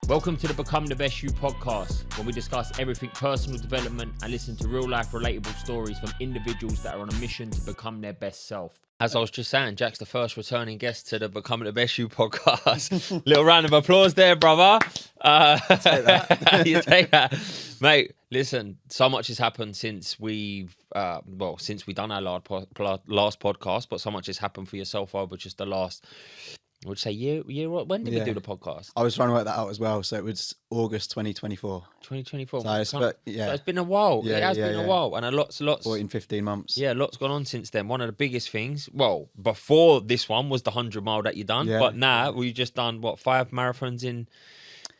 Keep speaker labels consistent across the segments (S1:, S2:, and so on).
S1: Welcome to the Become the Best You podcast, where we discuss everything personal development and listen to real life relatable stories from individuals that are on a mission to become their best self. As I was just saying, Jack's the first returning guest to the Become the Best You podcast. Little round of applause there, brother.
S2: Take that.
S1: You take that. Mate, listen, so much has happened since we've done our last podcast, but so much has happened for yourself over just the last, I would say year. When did we do the podcast?
S2: I was trying to work that out as well. So it was August 2024.
S1: 2024.
S2: So
S1: So it's been a while.
S2: Yeah,
S1: it has been a while. And lots.
S2: 14, 15 months.
S1: Yeah, lots gone on since then. One of the biggest things, well, before this one was the 100 mile that you done.
S2: Yeah.
S1: But now we've just done, 5 marathons in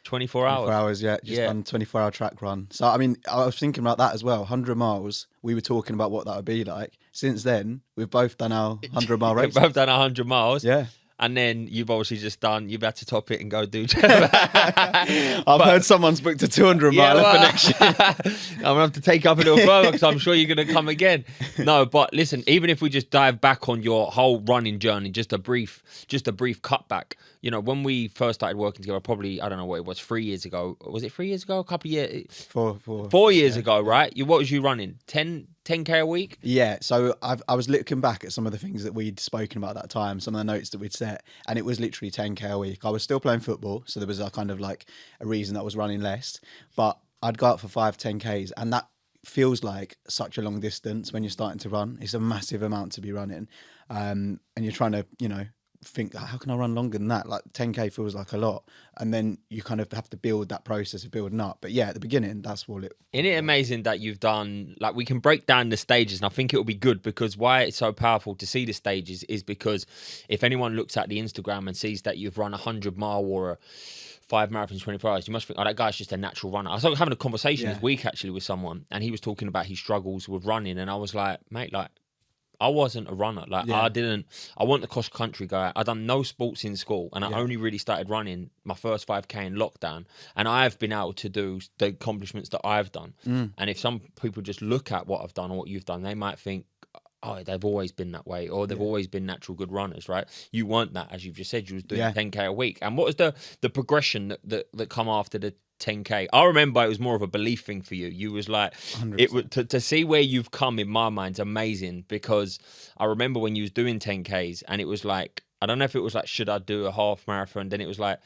S1: 24 hours?
S2: 24 hours, yeah. Just done 24-hour track run. So, I mean, I was thinking about that as well. 100 miles, we were talking about what that would be like. Since then, we've both done our 100-mile race.
S1: We've both done 100 miles.
S2: Yeah.
S1: And then you've obviously just done, you've had to top it and go do.
S2: I've heard someone's booked a 200 mile for next year.
S1: I'm going to have to take up a little further because I'm sure you're going to come again. No, but listen, even if we just dive back on your whole running journey, just a brief cutback. You know, when we first started working together, probably, I don't know what it was, 3 years ago. Was it 3 years ago? A couple of years? 4 years ago, right? What was you running? 10K a week?
S2: Yeah, so I was looking back at some of the things that we'd spoken about at that time, some of the notes that we'd set, and it was literally 10K a week. I was still playing football, so there was a kind of like a reason that I was running less, but I'd go out for 5-10Ks, and that feels like such a long distance when you're starting to run. It's a massive amount to be running, and you're trying to, think, how can I run longer than that? Like 10K feels like a lot, and then you kind of have to build that process of building up. But yeah, at the beginning, that's all it.
S1: Isn't it amazing that you've done, like, we can break down the stages, and I think it will be good, because why it's so powerful to see the stages is because if anyone looks at the Instagram and sees that you've run 100 mile or 5 marathons, 24 hours, you must think, oh, that guy's just a natural runner. I was having a conversation this week actually with someone, and he was talking about his struggles with running, and I was like, mate, like, I wasn't a runner. I wasn't a cross-country guy. I'd done no sports in school, and I only really started running my first 5K in lockdown. And I've been able to do the accomplishments that I've done. And if some people just look at what I've done or what you've done, they might think, oh, they've always been that way, or they've always been natural good runners, right? You weren't that, as you've just said. You was doing 10K a week. And what was the progression that come after the 10K? I remember it was more of a belief thing for you. You was like,
S2: 100%.
S1: to see where you've come in my mind's amazing, because I remember when you was doing 10Ks and it was like, I don't know if it was like, should I do a half marathon? Then it was like,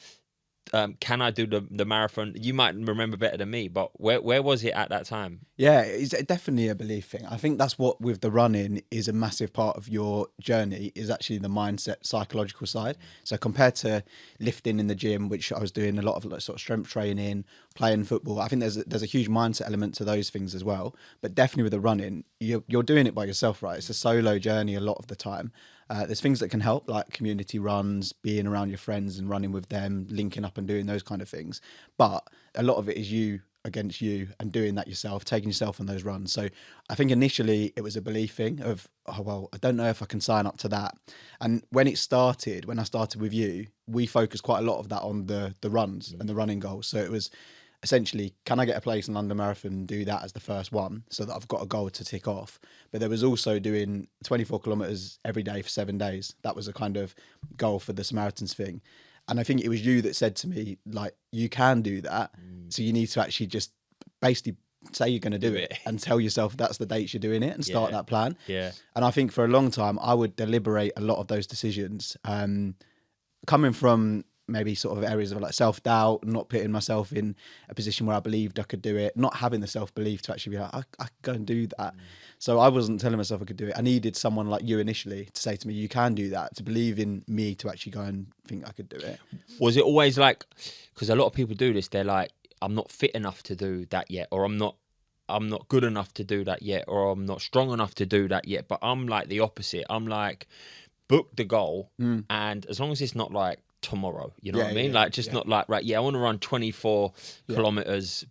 S1: can I do the marathon? You might remember better than me, but where was it at that time?
S2: Yeah, it's definitely a belief thing. I think that's what with the running is a massive part of your journey, is actually the mindset, psychological side. So compared to lifting in the gym, which I was doing a lot of like sort of strength training, playing football, I think there's a huge mindset element to those things as well. But definitely with the running, you're doing it by yourself, right? It's a solo journey a lot of the time. There's things that can help, like community runs, being around your friends and running with them, linking up and doing those kind of things. But a lot of it is you against you and doing that yourself, taking yourself on those runs. So I think initially it was a belief thing of, oh, well, I don't know if I can sign up to that. And when I started with you, we focused quite a lot of that on the runs and the running goals. So it was essentially, can I get a place in London Marathon and do that as the first one, so that I've got a goal to tick off? But there was also doing 24 kilometres every day for 7 days. That was a kind of goal for the Samaritans thing. And I think it was you that said to me, like, you can do that. So you need to actually just basically say you're going to do it and tell yourself that's the dates you're doing it and start that plan.
S1: Yeah.
S2: And I think for a long time, I would deliberate a lot of those decisions, coming from maybe sort of areas of like self-doubt, not putting myself in a position where I believed I could do it, not having the self-belief to actually be like, I could go and do that. So I wasn't telling myself I could do it. I needed someone like you initially to say to me, you can do that, to believe in me to actually go and think I could do it.
S1: Was it always like, because a lot of people do this, they're like, I'm not fit enough to do that yet, or I'm not good enough to do that yet, or I'm not strong enough to do that yet. But I'm like the opposite. I'm like, book the goal, and as long as it's not like tomorrow, you know what I mean? Like, just not like, right, I want to run 24 kilometers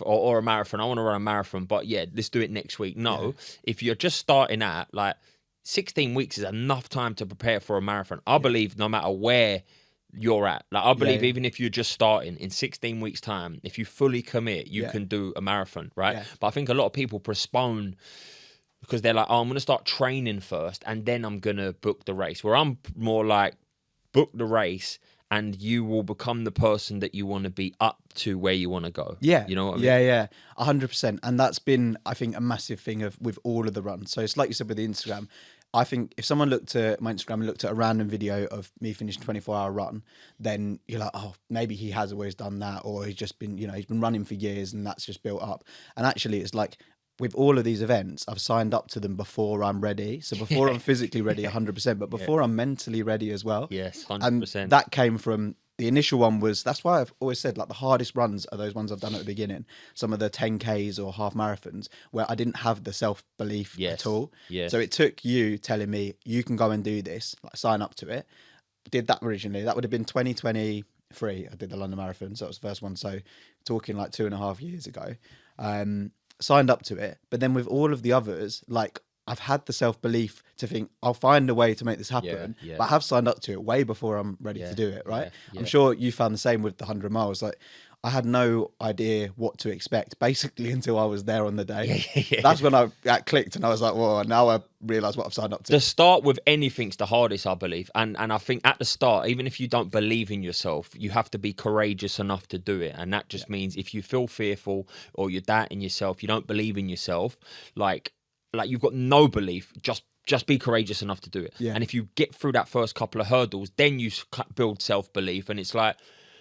S1: or a marathon. I want to run a marathon, but let's do it next week. No, if you're just starting out, like 16 weeks is enough time to prepare for a marathon. I believe no matter where you're at, like, I believe even if you're just starting, in 16 weeks time, if you fully commit, you can do a marathon, right? But I think a lot of people postpone because they're like, oh, I'm going to start training first and then I'm going to book the race, where I'm more like, book the race and you will become the person that you want to be up to where you want to go.
S2: Yeah.
S1: You know what I mean?
S2: Yeah, 100%. And that's been, I think, a massive thing with all of the runs. So it's like you said with the Instagram. I think if someone looked at my Instagram and looked at a random video of me finishing 24-hour run, then you're like, oh, maybe he has always done that, or he's just been, he's been running for years and that's just built up. And actually, it's like with all of these events, I've signed up to them before I'm ready. So before I'm physically ready, 100%, but before I'm mentally ready as well.
S1: Yes, 100%.
S2: And that came from the initial one that's why I've always said like the hardest runs are those ones I've done at the beginning. Some of the 10Ks or half marathons where I didn't have the self-belief at all.
S1: Yes.
S2: So it took you telling me you can go and do this, like sign up to it. Did that originally. That would have been 2023. I did the London Marathon. So that was the first one. So talking like 2.5 years ago. Signed up to it. But then with all of the others, like I've had the self-belief to think I'll find a way to make this happen, but I have signed up to it way before I'm ready to do it, right? I'm sure you found the same with the 100 miles. Like I had no idea what to expect basically until I was there on the day. That's when that clicked and I was like, well, now I realise what I've signed up to.
S1: The start with anything's the hardest, I believe. And I think at the start, even if you don't believe in yourself, you have to be courageous enough to do it. And that just means if you feel fearful or you're doubting yourself, you don't believe in yourself, like you've got no belief, just be courageous enough to do it. And if you get through that first couple of hurdles, then you build self-belief and it's like,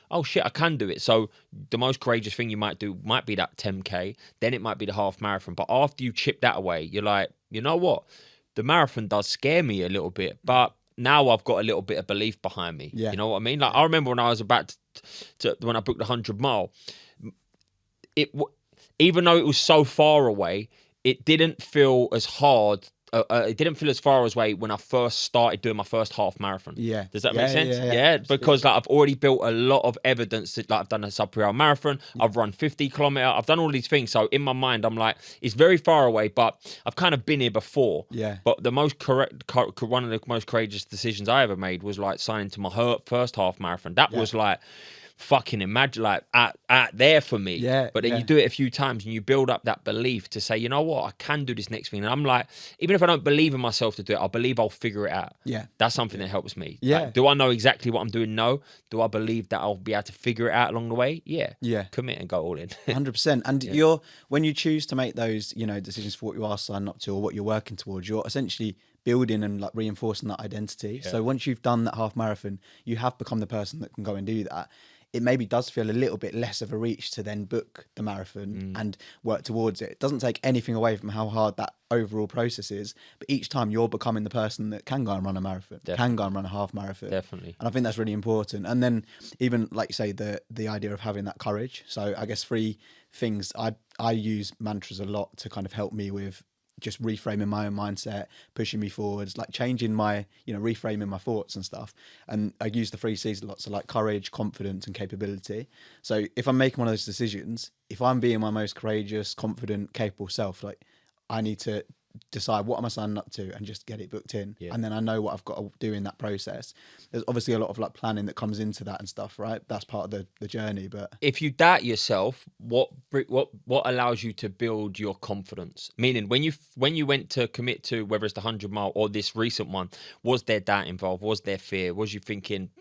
S1: oh shit, I can do it. So the most courageous thing you might do might be that 10K, then it might be the half marathon. But after you chip that away, you're like, you know what? The marathon does scare me a little bit, but now I've got a little bit of belief behind me. You know what I mean? Like I remember when I was about to when I booked the 100 mile, even though it was so far away, it didn't feel as hard. It didn't feel as far away when I first started doing my first half marathon. Does that make sense? Yeah. Because like I've already built a lot of evidence that like I've done a sub-3 hour marathon. I've run 50 kilometer. I've done all these things. So in my mind, I'm like, it's very far away, but I've kind of been here before. But the most one of the most courageous decisions I ever made was like signing to my first half marathon. That was like, fucking imagine like at there for me. But then you do it a few times and you build up that belief to say, you know what, I can do this next thing. And I'm like, even if I don't believe in myself to do it, I believe I'll figure it out. That's something that helps me. Like, do I know exactly what I'm doing? No. Do I believe that I'll be able to figure it out along the way? Commit and go all in.
S2: 100%. And when you choose to make those decisions for what you are signing up to or what you're working towards, you're essentially building and like reinforcing that identity. So once you've done that half marathon, you have become the person that can go and do that. It maybe does feel a little bit less of a reach to then book the marathon and work towards it. It doesn't take anything away from how hard that overall process is, but each time you're becoming the person that can go and run a marathon, can go and run a half marathon. And I think that's really important. And then even like you say, the idea of having that courage. So I guess 3 things, I use mantras a lot to kind of help me with just reframing my own mindset, pushing me forwards, like changing my, reframing my thoughts and stuff. And I use the 3 C's a lot. So like courage, confidence and capability. So if I'm making one of those decisions, if I'm being my most courageous, confident, capable self, like I need to decide what am I signing up to and just get it booked in. And then I know what I've got to do in that process. There's obviously a lot of like planning that comes into that and stuff, right? That's part of the journey. But
S1: if you doubt yourself, what allows you to build your confidence? Meaning when you went to commit to whether it's the 100 mile or this recent one, was there doubt involved? Was there fear? Was you thinking,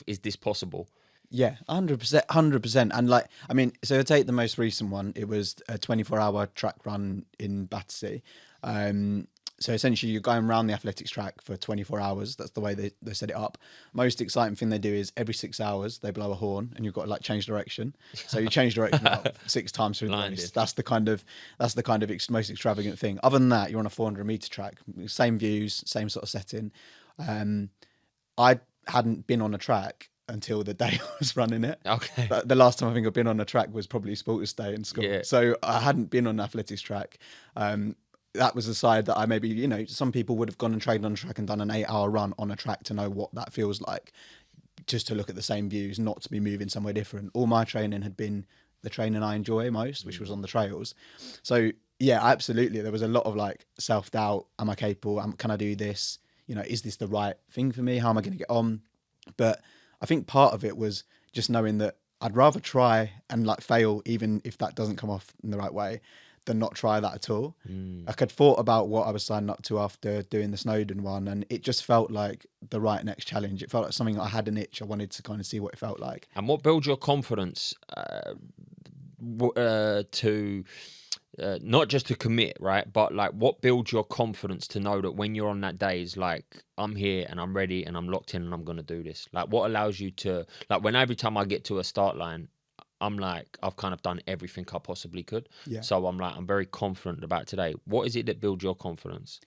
S1: is this possible?
S2: Yeah, 100%. And like, I mean, so to take the most recent one, it was a 24-hour track run in Battersea. So essentially you're going around the athletics track for 24 hours. That's the way they set it up. Most exciting thing they do is every 6 hours they blow a horn and you've got to like change direction. So you change direction about 6 times through the race. That's the kind of most extravagant thing. Other than that, you're on a 400-meter track, same views, same sort of setting. I hadn't been on a track until the day I was running it. The last time I think I've been on a track was probably Sporters Day in school. So I hadn't been on an athletics track. That was the side that I maybe, some people would have gone and trained on a track and done an 8-hour run on a track to know what that feels like, just to look at the same views, not to be moving somewhere different. All my training had been the training I enjoy most, which was on the trails. So yeah, absolutely. There was a lot of like self-doubt. Am I capable? Can I do this? Is this the right thing for me? How am I going to get on? But I think part of it was just knowing that I'd rather try and like fail, even if that doesn't come off in the right way, than not try that at all. Like I'd thought about what I was signing up to after doing the Snowdon one, and it just felt like the right next challenge. It felt like something I had an itch. I wanted to kind of see what it felt like.
S1: And what builds your confidence to not just to commit, right? But like, what builds your confidence to know that when you're on that day is like, I'm here and I'm ready and I'm locked in and I'm going to do this? Like, what allows you to, like, when every time I get to a start line, I'm like, I've kind of done everything I possibly could.
S2: Yeah.
S1: So I'm like, I'm very confident about today. What is it that builds your confidence?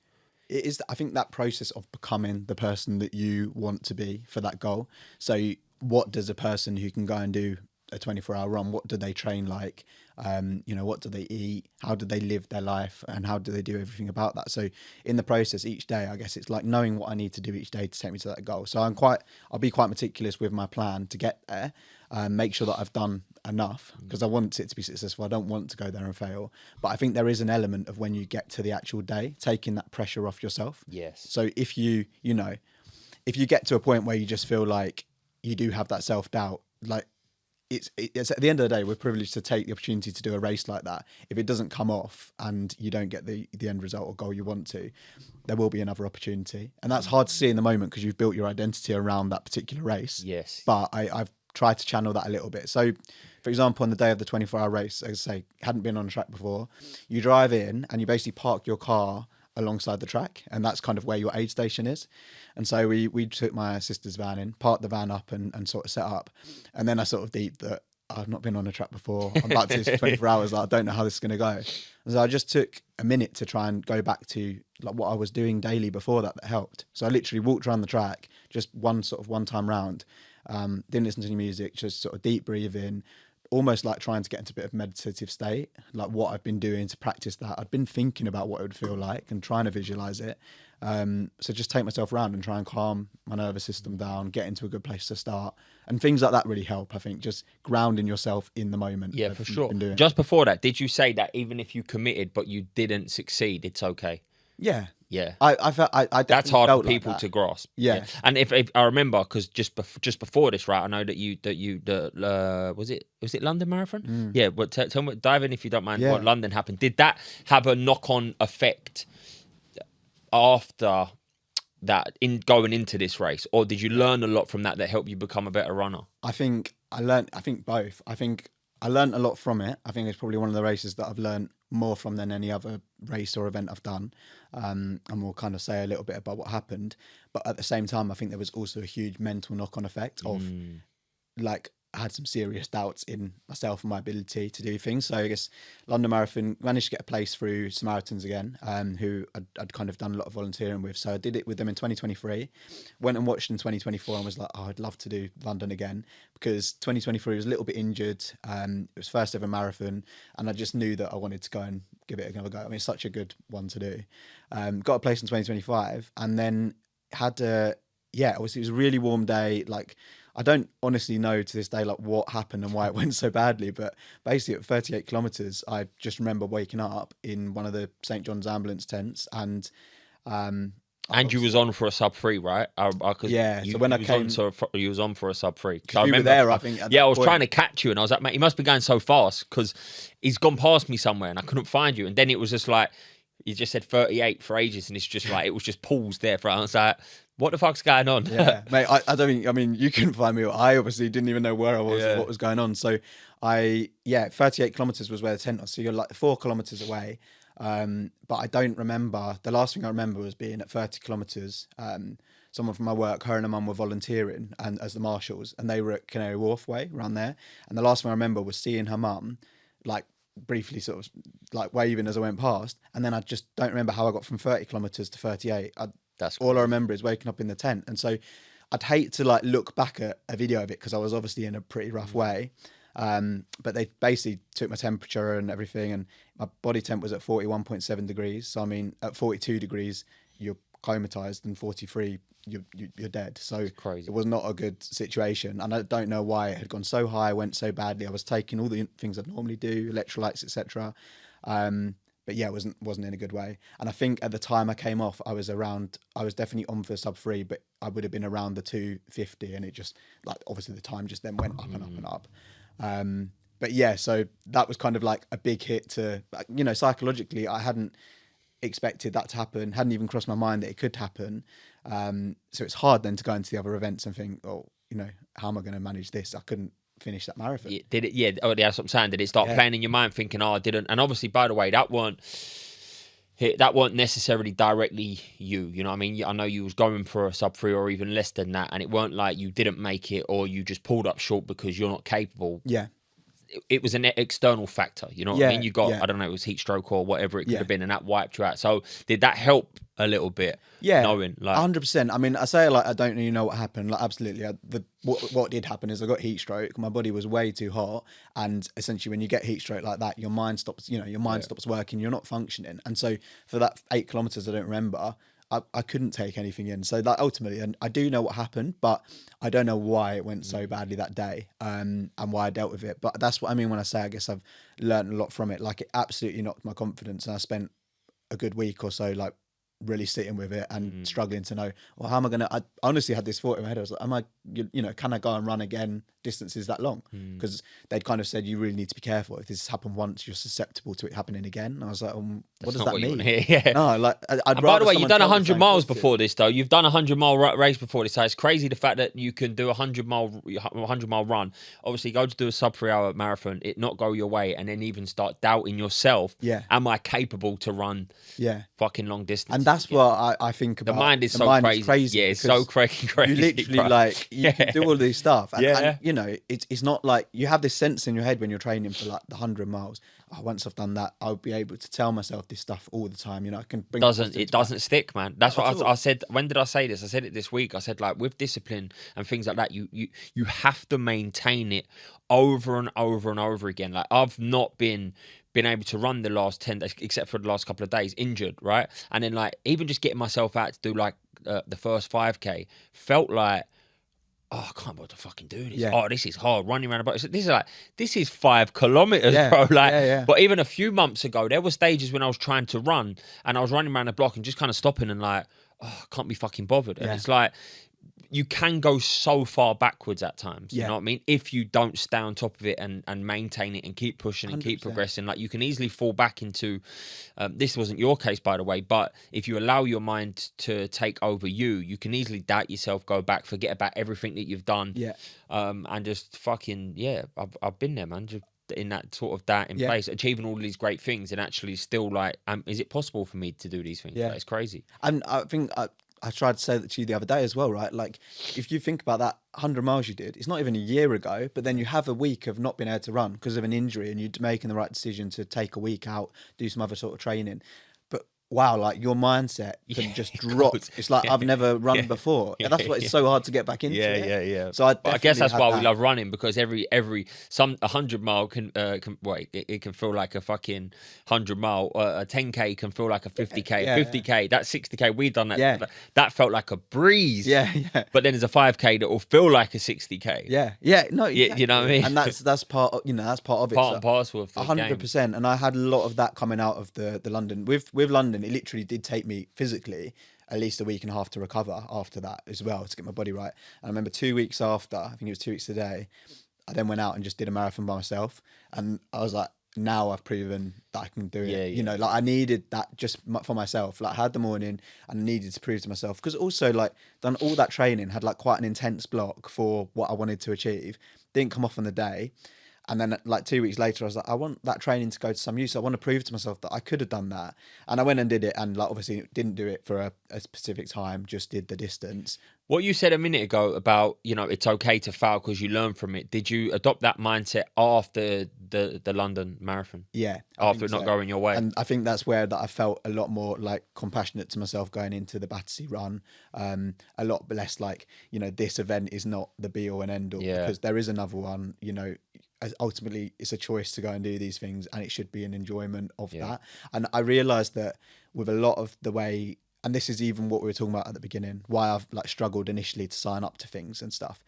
S2: It is, I think, that process of becoming the person that you want to be for that goal. So what does a person who can go and do a 24-hour run, what do they train like? What do they eat? How do they live their life? And how do they do everything about that? So in the process each day, I guess it's like knowing what I need to do each day to take me to that goal. So I'll be quite meticulous with my plan to get there, make sure that I've done enough, because I want it to be successful. I don't want to go there and fail. But I think there is an element of when you get to the actual day, taking that pressure off yourself.
S1: Yes.
S2: So if you get to a point where you just feel like you do have that self-doubt, like, it's at the end of the day, we're privileged to take the opportunity to do a race like that. If it doesn't come off and you don't get the end result or goal you want to, there will be another opportunity. And that's hard to see in the moment because you've built your identity around that particular race.
S1: Yes.
S2: But I've tried to channel that a little bit. So, for example, on the day of the 24-hour race, as I say, hadn't been on a track before, you drive in and you basically park your car alongside the track, and that's kind of where your aid station is. And so we took my sister's van in, parked the van up and sort of set up. And then I sort of deeped that I've not been on a track before. I'm about to do this for 24 hours. Like, I don't know how this is going to go. And so I just took a minute to try and go back to like what I was doing daily before that helped. So I literally walked around the track, just one time round, didn't listen to any music, just sort of deep breathing, almost like trying to get into a bit of meditative state, like what I've been doing to practice that. I'd been thinking about what it would feel like and trying to visualize it. So just take myself around and try and calm my nervous system down, get into a good place to start. And things like that really help, I think, just grounding yourself in the moment.
S1: Yeah, for sure. Just before that, did you say that even if you committed but you didn't succeed, it's okay?
S2: Yeah.
S1: Yeah,
S2: I felt
S1: that's hard for
S2: like
S1: people
S2: that
S1: to grasp.
S2: Yeah.
S1: And if I remember, because just before this, right, I know that was it London Marathon? Yeah, but tell me, dive in if you don't mind.
S2: Yeah.
S1: What London happened? Did that have a knock-on effect after that in going into this race, or did you learn a lot from that helped you become a better runner?
S2: I think both. I think I learned a lot from it. I think it's probably one of the races that I've learned more from than any other race or event I've done. And we'll kind of say a little bit about what happened. But at the same time, I think there was also a huge mental knock-on effect of like, I had some serious doubts in myself and my ability to do things. So I guess London Marathon, managed to get a place through Samaritans again, who I'd kind of done a lot of volunteering with. So I did it with them in 2023, went and watched in 2024 and was like, oh, I'd love to do London again, because 2023 was a little bit injured. It was first ever marathon, and I just knew that I wanted to go and give it another go. I mean, it's such a good one to do. Got a place in 2025 and then had obviously it was a really warm day. Like, I don't honestly know to this day like what happened and why it went so badly, but basically at 38 kilometers, I just remember waking up in one of the St. John's ambulance tents, and
S1: you was on for a sub 3, right?
S2: So when I came,
S1: you was on for a sub 3.
S2: I remember there. I think.
S1: I was trying to catch you, and I was like, mate, he must be going so fast because he's gone past me somewhere, and I couldn't find you. And then it was just like, you just said 38 for ages, and it's just like it was just paused there for. I was like, what the fuck's going on?
S2: Yeah, mate, I don't think, I mean, you couldn't find me. I obviously didn't even know where I was or what was going on. So 38 kilometers was where the tent was. So you're like 4 kilometers away. But I don't remember, the last thing I remember was being at 30 kilometers. Someone from my work, her and her mum were volunteering and as the marshals, and they were at Canary Wharf Way around there. And the last thing I remember was seeing her mum, like, briefly sort of like waving as I went past. And then I just don't remember how I got from 30 kilometers to 38. That's all I remember is waking up in the tent. And so I'd hate to like look back at a video of it because I was obviously in a pretty rough way. But they basically took my temperature and everything, and my body temp was at 41.7 degrees. So I mean, at 42 degrees, you're comatized, and 43, you're dead. So
S1: crazy.
S2: It was not a good situation, and I don't know why it had gone so high, went so badly. I was taking all the things I'd normally do, electrolytes, etc. But yeah, it wasn't in a good way. And I think at the time I came off, I was definitely on for sub 3, but I would have been around the 2:50, and it just, like, obviously the time just then went up and up and up. But yeah, so that was kind of like a big hit to, you know, psychologically, I hadn't expected that to happen, hadn't even crossed my mind that it could happen. So it's hard then to go into the other events and think, oh, you know, how am I going to manage this? I couldn't finish that marathon.
S1: Yeah, did it? Yeah. Oh, yeah, that's what I'm saying. Did it start playing in your mind, thinking, "Oh, I didn't"? And obviously, by the way, that weren't necessarily directly you. You know what I mean? I know you was going for a sub 3 or even less than that, and it weren't like you didn't make it or you just pulled up short because you're not capable.
S2: Yeah.
S1: It was an external factor. You know what I mean? You got, I don't know, it was heat stroke or whatever it could have been, and that wiped you out. So did that help a little bit?
S2: Yeah,
S1: knowing like
S2: 100%. I mean, I say like I don't really know what happened. Like absolutely, what did happen is I got heat stroke. My body was way too hot, and essentially, when you get heat stroke like that, your mind stops. You know, your mind stops working. You're not functioning, and so for that 8 kilometers, I don't remember. I couldn't take anything in. So like ultimately, and I do know what happened, but I don't know why it went so badly that day, and why I dealt with it. But that's what I mean when I say I guess I've learned a lot from it. Like it absolutely knocked my confidence, and I spent a good week or so like really sitting with it and struggling to know, well, how am I going to, I honestly had this thought in my head. I was like, you know, can I go and run again distances that long? Because they'd kind of said, you really need to be careful. If this has happened once, you're susceptible to it happening again. And I was like, what does that mean?
S1: Yeah.
S2: No, like,
S1: and by the way, you've done 100 miles before this, though. You've done a 100-mile race before this. So it's crazy the fact that you can do a 100-mile run. Obviously, go to do a sub 3 hour marathon, it not go your way, and then even start doubting yourself.
S2: Yeah.
S1: Am I capable to run fucking long distance?
S2: And that's what I think about.
S1: The mind is so crazy. Yeah, it's so crazy.
S2: You literally like, you can do all this stuff. And, you know, it's not like you have this sense in your head when you're training for like the 100 miles. Oh, once I've done that, I'll be able to tell myself this stuff all the time. You know, I can bring
S1: it doesn't stick, man. That's what I said. When did I say this? I said it this week. I said, like, with discipline and things like that, you have to maintain it over and over and over again. Like, I've not been able to run the last 10 days, except for the last couple of days, injured, right? And then like even just getting myself out to do like the first 5K felt like, oh, I can't bother fucking doing this. Oh, this is hard, running around about. This is 5 kilometers, bro. Like, but even a few months ago, there were stages when I was trying to run and I was running around the block and just kind of stopping and like, oh, I can't be fucking bothered. And it's like, you can go so far backwards at times, you know what I mean? If you don't stay on top of it and maintain it and keep pushing and 100%. Keep progressing, like you can easily fall back into, this wasn't your case, by the way, but if you allow your mind to take over you can easily doubt yourself, go back, forget about everything that you've done, and just fucking, I've been there, man, just in that sort of doubt in place, achieving all these great things and actually still like, is it possible for me to do these things? Like, it's crazy.
S2: And I think I tried to say that to you the other day as well, right? Like, if you think about that 100 miles you did, it's not even a year ago, but then you have a week of not being able to run because of an injury and you're making the right decision to take a week out, do some other sort of training. But wow, like your mindset can just drop. It's like, I've never run before. And that's why it's so hard to get back into it.
S1: Yeah.
S2: So
S1: I guess that's why we love running, because every 100 mile can it can feel like a fucking 100 mile. A 10K can feel like a 50K. 50K, that 60K, we done that. That felt like a breeze.
S2: Yeah.
S1: But then there's a 5K that will feel like a 60K.
S2: Yeah. No, exactly.
S1: You know what I mean?
S2: And that's part of, that's part of it.
S1: Part and parcel of the
S2: 100%. And I had a lot of that coming out of the London. With London, it literally did take me physically at least a week and a half to recover after that as well, to get my body right. And I remember 2 weeks after, I think it was 2 weeks today, I then went out and just did a marathon by myself. And I was like, now I've proven that I can do it. You know, like I needed that just for myself. Like I had the morning and I needed to prove to myself, because also like done all that training, had like quite an intense block for what I wanted to achieve. Didn't come off on the day. And then like 2 weeks later, I was like, I want that training to go to some use. I want to prove to myself that I could have done that. And I went and did it. And like, obviously didn't do it for a specific time, just did the distance.
S1: What you said a minute ago about, you know, it's okay to fail because you learn from it. Did you adopt that mindset after the London Marathon?
S2: Yeah.
S1: After it not going your way?
S2: And I think that's where that I felt a lot more like compassionate to myself going into the Battersea run. A lot less like, you know, this event is not the be all and end all, because there is another one, you know. Ultimately, it's a choice to go and do these things, and it should be an enjoyment of that. And I realised that with a lot of the way, and this is even what we were talking about at the beginning, why I've like struggled initially to sign up to things and stuff.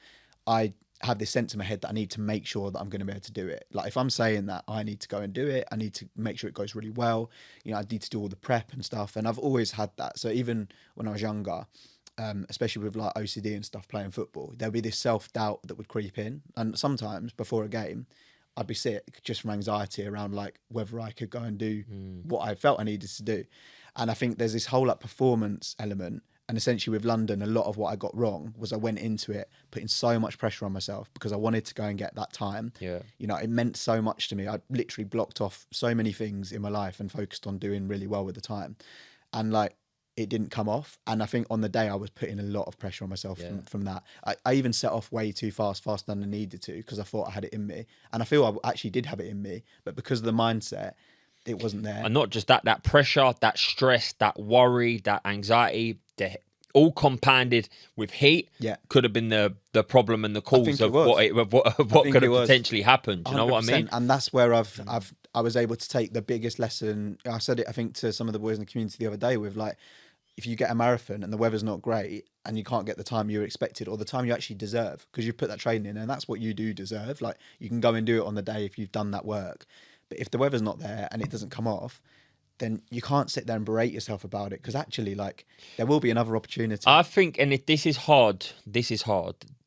S2: I have this sense in my head that I need to make sure that I'm going to be able to do it. Like if I'm saying that I need to go and do it, I need to make sure it goes really well. You know, I need to do all the prep and stuff. And I've always had that. So even when I was younger, especially with like OCD and stuff, playing football, there'll be this self-doubt that would creep in. And sometimes before a game, I'd be sick just from anxiety around like whether I could go and do what I felt I needed to do. And I think there's this whole like performance element. And essentially with London, a lot of what I got wrong was I went into it putting so much pressure on myself because I wanted to go and get that time.
S1: Yeah.
S2: You know, it meant so much to me. I literally blocked off so many things in my life and focused on doing really well with the time. And like, it didn't come off. And I think on the day I was putting a lot of pressure on myself from that. I even set off way too fast, faster than I needed to, because I thought I had it in me. And I feel I actually did have it in me, but because of the mindset, it wasn't there.
S1: And not just that pressure, that stress, that worry, that anxiety, all compounded with heat, could have been the problem and the cause of what could have potentially happened. You know what I mean?
S2: And that's where I was able to take the biggest lesson. I said it, I think, to some of the boys in the community the other day with like, if you get a marathon and the weather's not great and you can't get the time you expected or the time you actually deserve, because you've put that training in, and that's what you do deserve. Like, you can go and do it on the day if you've done that work. But if the weather's not there and it doesn't come off, then you can't sit there and berate yourself about it, because actually, like, there will be another opportunity.
S1: I think, and this is hard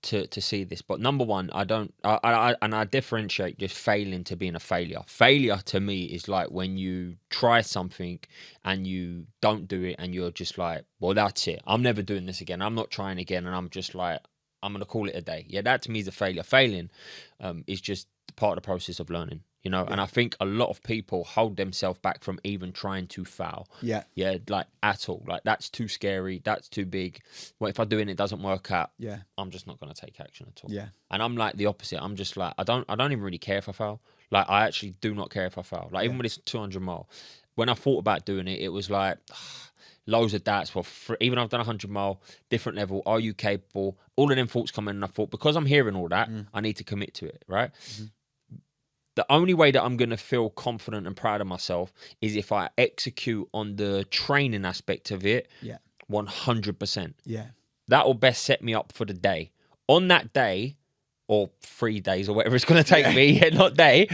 S1: to see this, but number one, I differentiate just failing to being a failure. Failure to me is like when you try something and you don't do it and you're just like, well, that's it. I'm never doing this again. I'm not trying again. And I'm just like, I'm going to call it a day. Yeah, that to me is a failure. Failing is just part of the process of learning. You know, and I think a lot of people hold themselves back from even trying to fail. Yeah, like at all. Like, that's too scary. That's too big. Well, if I do it and it doesn't work out, I'm just not going to take action at all. Yeah, and I'm like the opposite. I'm just like, I don't even really care if I fail. Like, I actually do not care if I fail. Like, even when it's 200 mile, when I thought about doing it, it was like loads of doubts. Well, even I've done 100 mile, different level. Are you capable? All of them thoughts come in, and I thought, because I'm hearing all that, I need to commit to it. Right. Mm-hmm. The only way that I'm going to feel confident and proud of myself is if I execute on the training aspect of it 100%. Yeah. That will best set me up for the day. On that day, or 3 days, or whatever it's going to take me, not day,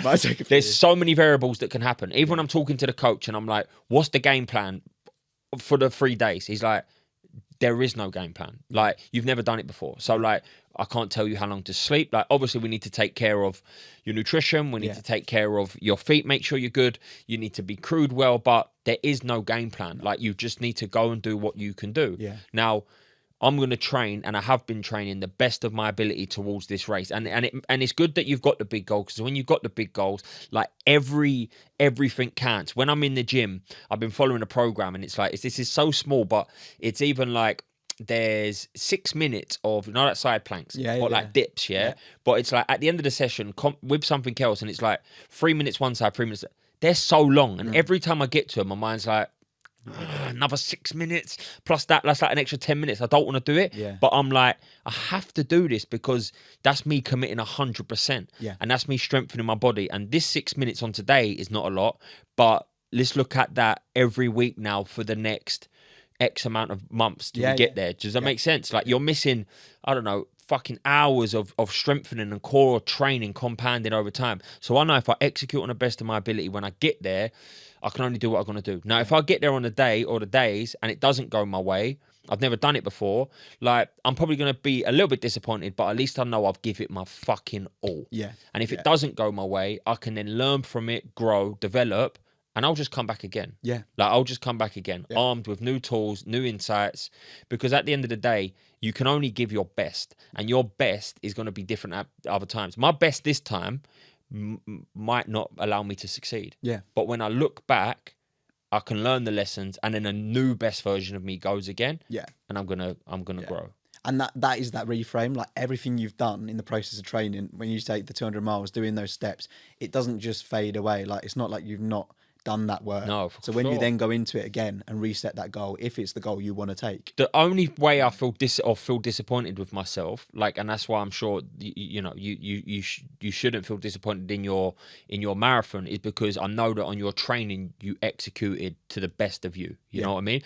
S1: there's so many variables that can happen. Even when I'm talking to the coach and I'm like, what's the game plan for the 3 days? He's like, there is no game plan. Like, you've never done it before. So, like, I can't tell you how long to sleep. Like, obviously, we need to take care of your nutrition. We need to take care of your feet. Make sure you're good. You need to be crewed well. But there is no game plan. Like, you just need to go and do what you can do. Yeah. Now, I'm going to train, and I have been training the best of my ability towards this race. And it's good that you've got the big goal, because when you've got the big goals, like, everything counts. When I'm in the gym, I've been following a program, and it's like, this is so small, but it's even like, there's 6 minutes of, you know, like side planks, like dips, but it's like at the end of the session with something else, and it's like 3 minutes one side, 3 minutes. They're so long, and every time I get to them, my mind's like, another 6 minutes plus that's like an extra 10 minutes. I don't want to do it, but I'm like, I have to do this because that's me committing 100%, and that's me strengthening my body. And this 6 minutes on today is not a lot, but let's look at that every week now for the next X amount of months to get there. Does that make sense? Like, you're missing, I don't know, fucking hours of strengthening and core training compounding over time. So I know if I execute on the best of my ability when I get there, I can only do what I'm going to do. Now, if I get there on the day or the days and it doesn't go my way, I've never done it before, like, I'm probably going to be a little bit disappointed, but at least I know I've given it my fucking all. Yeah. And if it doesn't go my way, I can then learn from it, grow, develop, and I'll just come back again. Yeah. Like, I'll just come back again, armed with new tools, new insights, because at the end of the day, you can only give your best, and your best is going to be different at other times. My best this time might not allow me to succeed. Yeah. But when I look back, I can learn the lessons, and then a new best version of me goes again. Yeah. And I'm gonna grow.
S2: And that is that reframe. Like, everything you've done in the process of training, when you take the 200 miles, doing those steps, it doesn't just fade away. Like, it's not like you've not done that work. No, so when you then go into it again and reset that goal, if it's the goal you want to take,
S1: the only way I feel disappointed with myself, like, and that's why I'm sure you shouldn't feel disappointed in your marathon, is because I know that on your training you executed to the best of you. You know what I mean?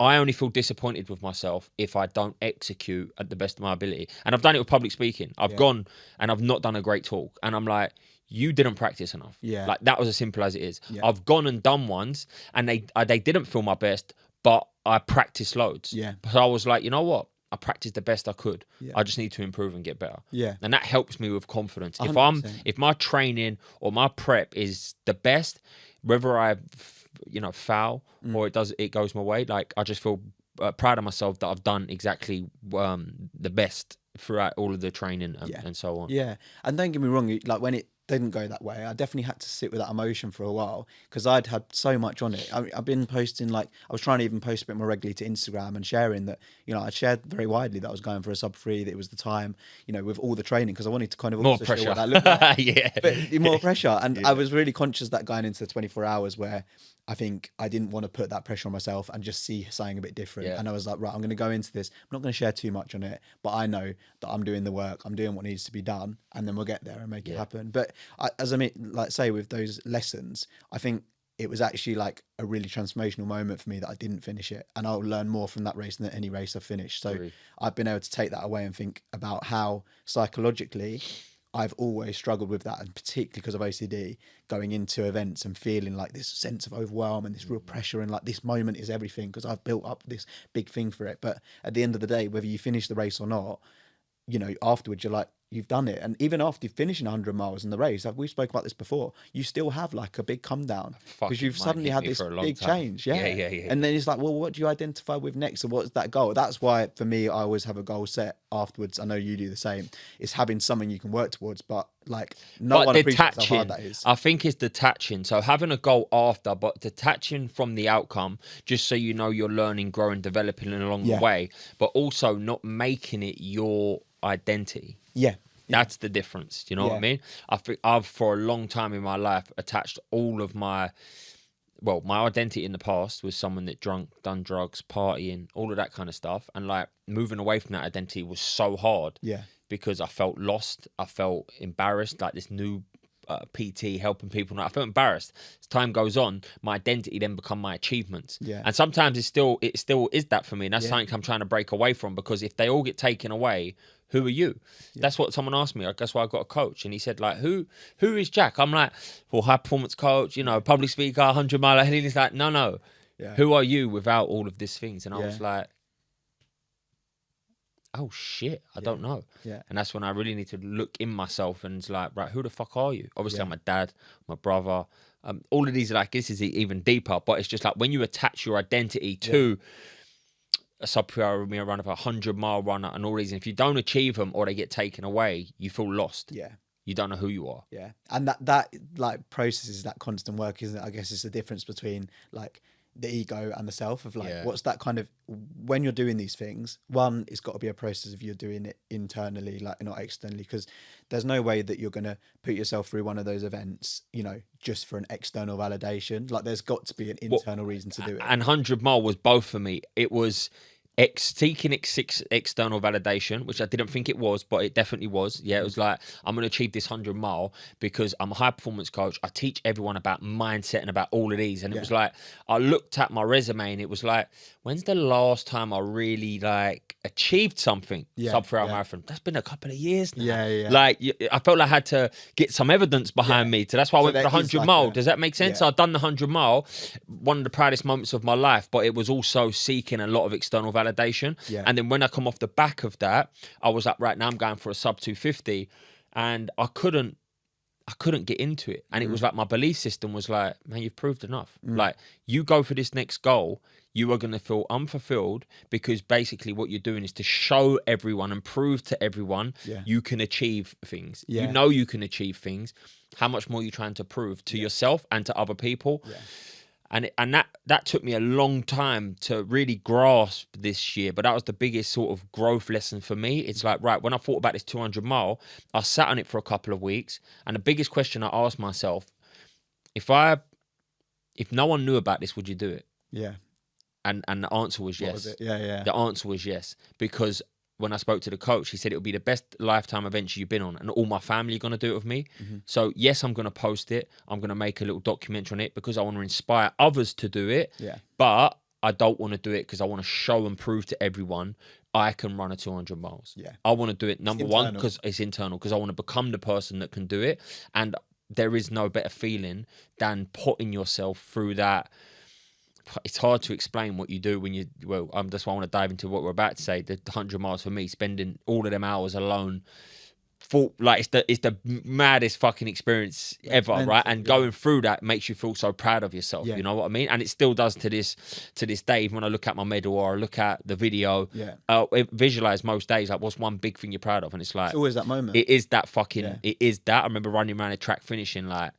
S1: I only feel disappointed with myself if I don't execute at the best of my ability. And I've done it with public speaking. I've gone and I've not done a great talk, and I'm like, you didn't practice enough. Yeah. Like, that was as simple as it is. Yeah. I've gone and done ones, and they didn't feel my best, but I practiced loads. Yeah. So I was like, you know what? I practiced the best I could.
S2: Yeah.
S1: I just need to improve and get better.
S2: Yeah.
S1: And that helps me with confidence.
S2: 100%.
S1: If my training or my prep is the best, whether I, foul or it goes my way, like I just feel proud of myself that I've done exactly the best throughout all of the training and so on.
S2: Yeah. And don't get me wrong, like when it didn't go that way, I definitely had to sit with that emotion for a while because I'd had so much on it. I've been posting, like, I was trying to even post a bit more regularly to Instagram and sharing that, I shared very widely that I was going for a sub-3, that it was the time, with all the training, because I wanted to kind of
S1: More
S2: also
S1: pressure.
S2: show what that looked like.
S1: Yeah.
S2: But more pressure. And I was really conscious that going into the 24 hours where I think I didn't want to put that pressure on myself and just see something a bit different.
S1: Yeah.
S2: And I was like, right, I'm going to go into this. I'm not going to share too much on it, but I know that I'm doing the work. I'm doing what needs to be done, and then we'll get there and make it happen. But with those lessons, I think it was actually like a really transformational moment for me that I didn't finish it. And I'll learn more from that race than any race I've finished. So I've been able to take that away and think about how psychologically I've always struggled with that, and particularly because of OCD, going into events and feeling like this sense of overwhelm and this real pressure, and like this moment is everything because I've built up this big thing for it. But at the end of the day, whether you finish the race or not, afterwards you're like, you've done it. And even after finishing 100 miles in the race, we spoke about this before, you still have like a big come down because you've suddenly had this big change. Yeah. And then it's like, well, what do you identify with next? And what's that goal? That's why for me, I always have a goal set afterwards. I know you do the same. It's having something you can work towards, but like no one appreciates how hard that is.
S1: I think it's detaching. So having a goal after, but detaching from the outcome, just so you're learning, growing, developing along the way, but also not making it your identity. That's the difference. You know what I mean? I think I've, for a long time in my life, attached all of my identity in the past was someone that done drugs, partying, all of that kind of stuff. And like moving away from that identity was so hard. Because I felt lost. I felt embarrassed, like this new PT helping people. I felt embarrassed. As time goes on, my identity then become my achievements. And sometimes it still is that for me. And that's something I'm trying to break away from, because if they all get taken away, who are you? That's what someone asked me. That's why I got a coach. And he said, like, who is Jack? I'm like, well, high performance coach, public speaker, 100-mile. And he's like, no. Who are you without all of these things? And I was like, oh shit, I don't know. And that's when I really need to look in myself and it's like, right, who the fuck are you? Obviously I'm my dad, my brother, all of these, like, this is even deeper, but it's just like when you attach your identity to a sub-3-hour run of 100-mile runner and all these, and if you don't achieve them or they get taken away, you feel lost. You don't know who you are.
S2: And that like process is that constant work, isn't it? I guess it's the difference between like the ego and the self of like, what's that kind of, when you're doing these things, one, it's got to be a process of you're doing it internally, like not externally, because there's no way that you're going to put yourself through one of those events, just for an external validation. Like there's got to be an internal reason to do it.
S1: And 100-mile was both for me. It was seeking external validation, which I didn't think it was, but it definitely was. It was like, I'm going to achieve this 100-mile because I'm a high performance coach. I teach everyone about mindset and about all of these. And it was like, I looked at my resume and it was like, when's the last time I really like achieved something? Sub-3-hour marathon. That's been a couple of years now. Like I felt like I had to get some evidence behind me. So that's why I went for the 100-mile. Does that make sense? So I've done the 100-mile, one of the proudest moments of my life, but it was also seeking a lot of external validation. And then when I come off the back of that, I was like, right, now I'm going for a sub 250, and I couldn't get into it. And it was like my belief system was like, man, you've proved enough. Like you go for this next goal, you are going to feel unfulfilled, because basically what you're doing is to show everyone and prove to everyone you can achieve things. You know you can achieve things. How much more are you trying to prove to yourself and to other people? And that took me a long time to really grasp this year, but that was the biggest sort of growth lesson for me. It's like, right, when I thought about this 200-mile, I sat on it for a couple of weeks, and the biggest question I asked myself, if no one knew about this, would you do it? And the answer was yes.
S2: What was it?
S1: The answer was yes, because when I spoke to the coach, he said it would be the best lifetime adventure you've been on, and all my family are going to do it with me. So yes, I'm going to post it. I'm going to make a little documentary on it because I want to inspire others to do it. But I don't want to do it because I want to show and prove to everyone I can run a 200 miles. I want to do it, number one, because it's internal, because I want to become the person that can do it. And there is no better feeling than putting yourself through that it's hard to explain what you do when you. Well, that's why I want to dive into what we're about to say. The 100 miles for me, spending all of them hours alone. Like it's the maddest fucking experience ever, right? And going through that makes you feel so proud of yourself. You know what I mean? And it still does to this day. Even when I look at my medal or I look at the video, visualize most days like what's one big thing you're proud of, and it's like
S2: it's always that moment.
S1: It is that fucking. It is that. I remember running around a track finishing like.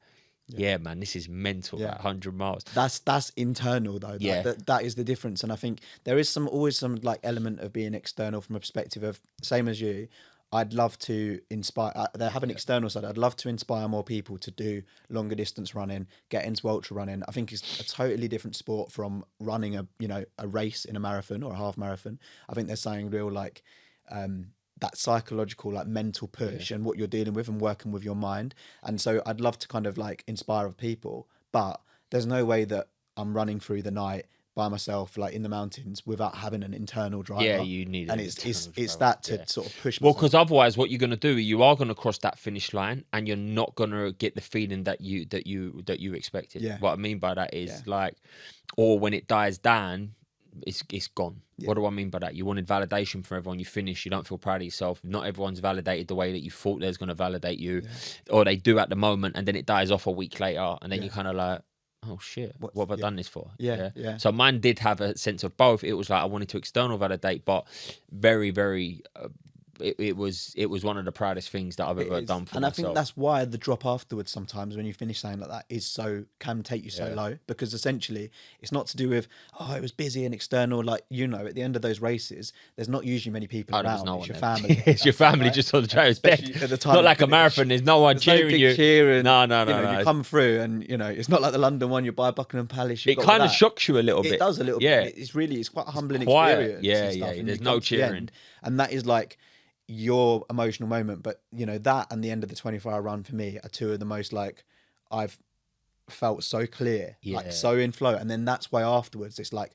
S1: Yeah, man, this is mental. Like 100 miles.
S2: That's internal though. That is the difference, and I think there is always some like element of being external from a perspective of same as you. I'd love to inspire. They have an external side. I'd love to inspire more people to do longer distance running, get into ultra running. I think it's a totally different sport from running a race in a marathon or a half marathon. I think there's something real like that psychological like mental push and what you're dealing with and working with your mind. And so I'd love to kind of like inspire people, but there's no way that I'm running through the night by myself, like in the mountains, without having an internal driver.
S1: Yeah, you need it.
S2: And it's that to sort of push.
S1: Well, because otherwise, what you're going to do, you are going to cross that finish line, and you're not going to get the feeling that you expected.
S2: Yeah.
S1: What I mean by that is like, or when it dies down, it's gone. Yeah. What do I mean by that? You wanted validation from everyone. You finish. You don't feel proud of yourself. Not everyone's validated the way that you thought they was going to validate you, or they do at the moment, and then it dies off a week later, and then you're kind of like. Oh shit! What have I done this for?
S2: Yeah.
S1: So mine did have a sense of both. It was like I wanted to external validate, but very, very. It was one of the proudest things that I've ever done for myself.
S2: And I think that's why the drop afterwards sometimes when you finish something like that can take you so low, because essentially it's not to do with it was busy and external. Like at the end of those races, there's not usually many people around.
S1: No
S2: it's your family.
S1: It's your family just on the trail. It's dead.
S2: At the time
S1: not like a marathon. There's no one cheering you.
S2: Cheering.
S1: No.
S2: You come through and it's not like the London one. You buy Buckingham Palace.
S1: It kind of shocks you a little bit.
S2: It does a little bit. It's quite a humbling experience.
S1: Yeah. There's no cheering,
S2: and that is like. Your emotional moment, but that and the end of the 24-hour run for me are two of the most like I've felt so clear, like so in flow, and then that's why afterwards it's like,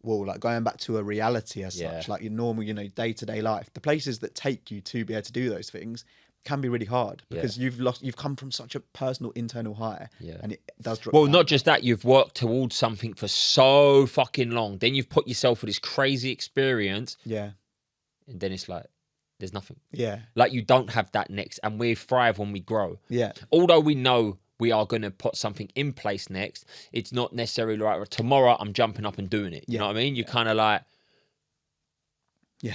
S2: well, like going back to a reality as such, like your normal, day-to-day life, the places that take you to be able to do those things can be really hard because you've come from such a personal internal high, and it does drop.
S1: Well, not just that, you've worked towards something for so fucking long, then you've put yourself through this crazy experience, and then it's like. There's nothing.
S2: Yeah.
S1: Like you don't have that next, and we thrive when we grow.
S2: Yeah.
S1: Although we know we are going to put something in place next, it's not necessarily like tomorrow I'm jumping up and doing it. You know what I mean? You're kind of like,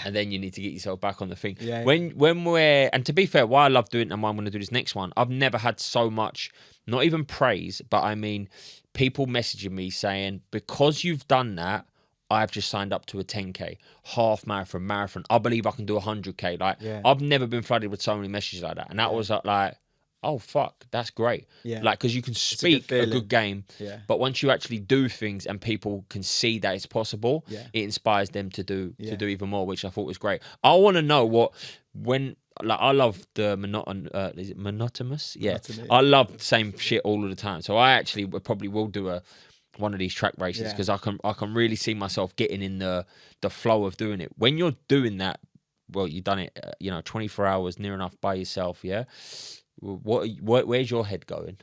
S1: and then you need to get yourself back on the thing.
S2: Yeah.
S1: When we're, and to be fair, why I love doing it and why I'm going to do this next one, I've never had so much, not even praise, but I mean, people messaging me saying, because you've done that, I've just signed up to a 10K, half marathon. I believe I can do 100K. Like, I've never been flooded with so many messages like that. And that was like, oh, fuck, that's great.
S2: Yeah.
S1: Like, because you can speak a good game. Yeah. But once you actually do things and people can see that it's possible, it inspires them to do even more, which I thought was great. I want to know like I love the is it monotonous? Yeah. Monotony. I love the same shit all of the time. So I actually probably will do one of these track races because I can really see myself getting in the flow of doing it. When you're doing that, well, you've done it 24 hours near enough by yourself, where's your head going?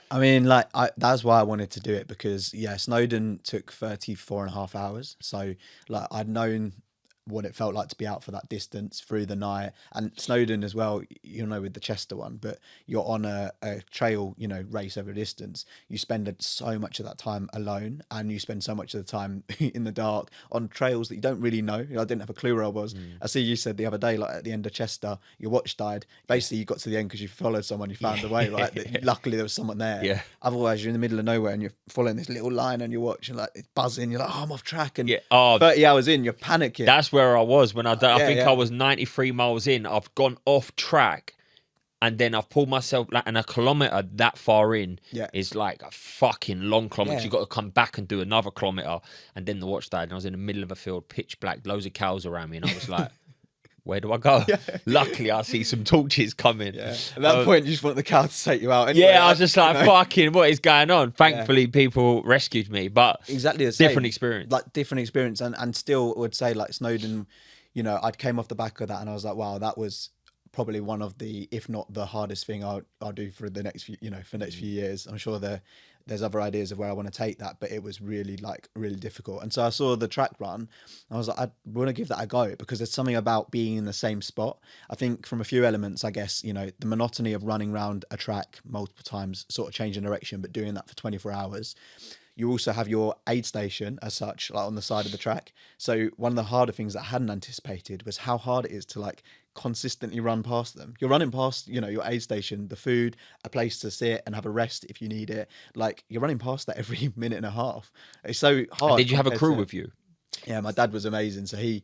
S2: I mean, like that's why I wanted to do it, because Snowdon took 34.5 hours, so like I'd known what it felt like to be out for that distance through the night. And Snowdon as well, with the Chester one, but you're on a trail, race over a distance. You spend so much of that time alone, and you spend so much of the time in the dark on trails that you don't really know. I didn't have a clue where I was. I see you said the other day, like at the end of Chester, your watch died. Basically, you got to the end because you followed someone, you found the way, right? Luckily, there was someone there. Yeah. Otherwise, you're in the middle of nowhere and you're following this little line on your watch and like it's buzzing. You're like, I'm off track. And 30 hours in, you're panicking.
S1: That's where I was when I think I was 93 miles in. I've gone off track, and then I've pulled myself and a kilometer that far in is like a fucking long kilometer. You got to come back and do another kilometer, and then the watch died, and I was in the middle of a field, pitch black, loads of cows around me, and I was like, where do I go? Luckily, I see some torches coming.
S2: At that point, you just want the cow to take you out. Anyway,
S1: I was just like, fucking, what is going on? Thankfully, people rescued me, but
S2: exactly the same.
S1: Different experience.
S2: Like, different experience. And still would say, like, Snowdon, I'd came off the back of that and I was like, wow, that was probably one of the, if not the hardest thing I'll do for the next few, for next few years. I'm sure there's other ideas of where I want to take that, but it was really really difficult. And so I saw the track run. I was like, I want to give that a go, because there's something about being in the same spot. I think from a few elements, I guess, the monotony of running around a track multiple times, sort of changing direction, but doing that for 24 hours. You also have your aid station as such, like on the side of the track. So one of the harder things that I hadn't anticipated was how hard it is to like consistently run past them. You're running past, your aid station, the food, a place to sit and have a rest if you need it. Like, you're running past that every minute and a half. It's so hard.
S1: And did you have a crew with you?
S2: Yeah, my dad was amazing. So he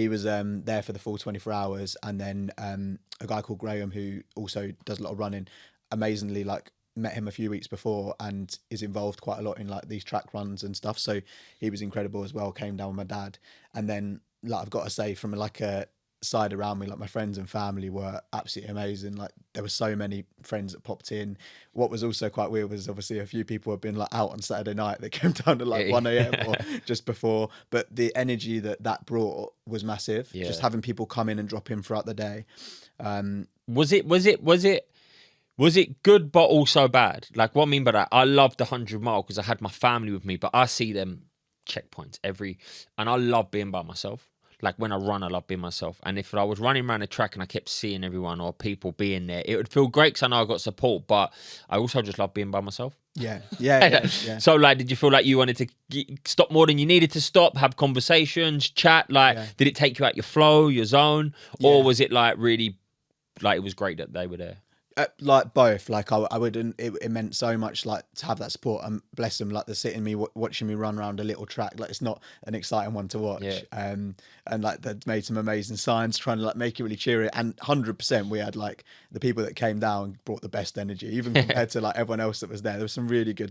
S2: was there for the full 24 hours. And then a guy called Graham, who also does a lot of running, amazingly, like, met him a few weeks before and is involved quite a lot in like these track runs and stuff. So he was incredible as well, came down with my dad. And then, like, I've got to say, from like a side around me, like, my friends and family were absolutely amazing. Like, there were so many friends that popped in. What was also quite weird was obviously a few people had been like out on Saturday night. They came down at like 1 a.m. or just before, but the energy that brought was massive.
S1: Yeah.
S2: Just having people come in and drop in throughout the day.
S1: Was it good but also bad? Like, what I mean by that, I loved the 100 mile because I had my family with me, but I see them checkpoints and I love being by myself. Like, when I run, I love being myself. And if I was running around the track and I kept seeing everyone or people being there, it would feel great because I know I got support, but I also just love being by myself.
S2: Yeah.
S1: So, like, did you feel like you wanted to stop more than you needed to stop, have conversations, chat? Like, did it take you out your flow, your zone? Or was it like really, like, it was great that they were there?
S2: Like both. Like, I wouldn't. It meant so much, like, to have that support. And bless them, like, they're sitting me watching me run around a little track. Like, it's not an exciting one to watch.
S1: Yeah.
S2: And like, they made some amazing signs, trying to like make it really cheery. And 100%, we had like the people that came down brought the best energy, even compared to like everyone else that was there. There were some really good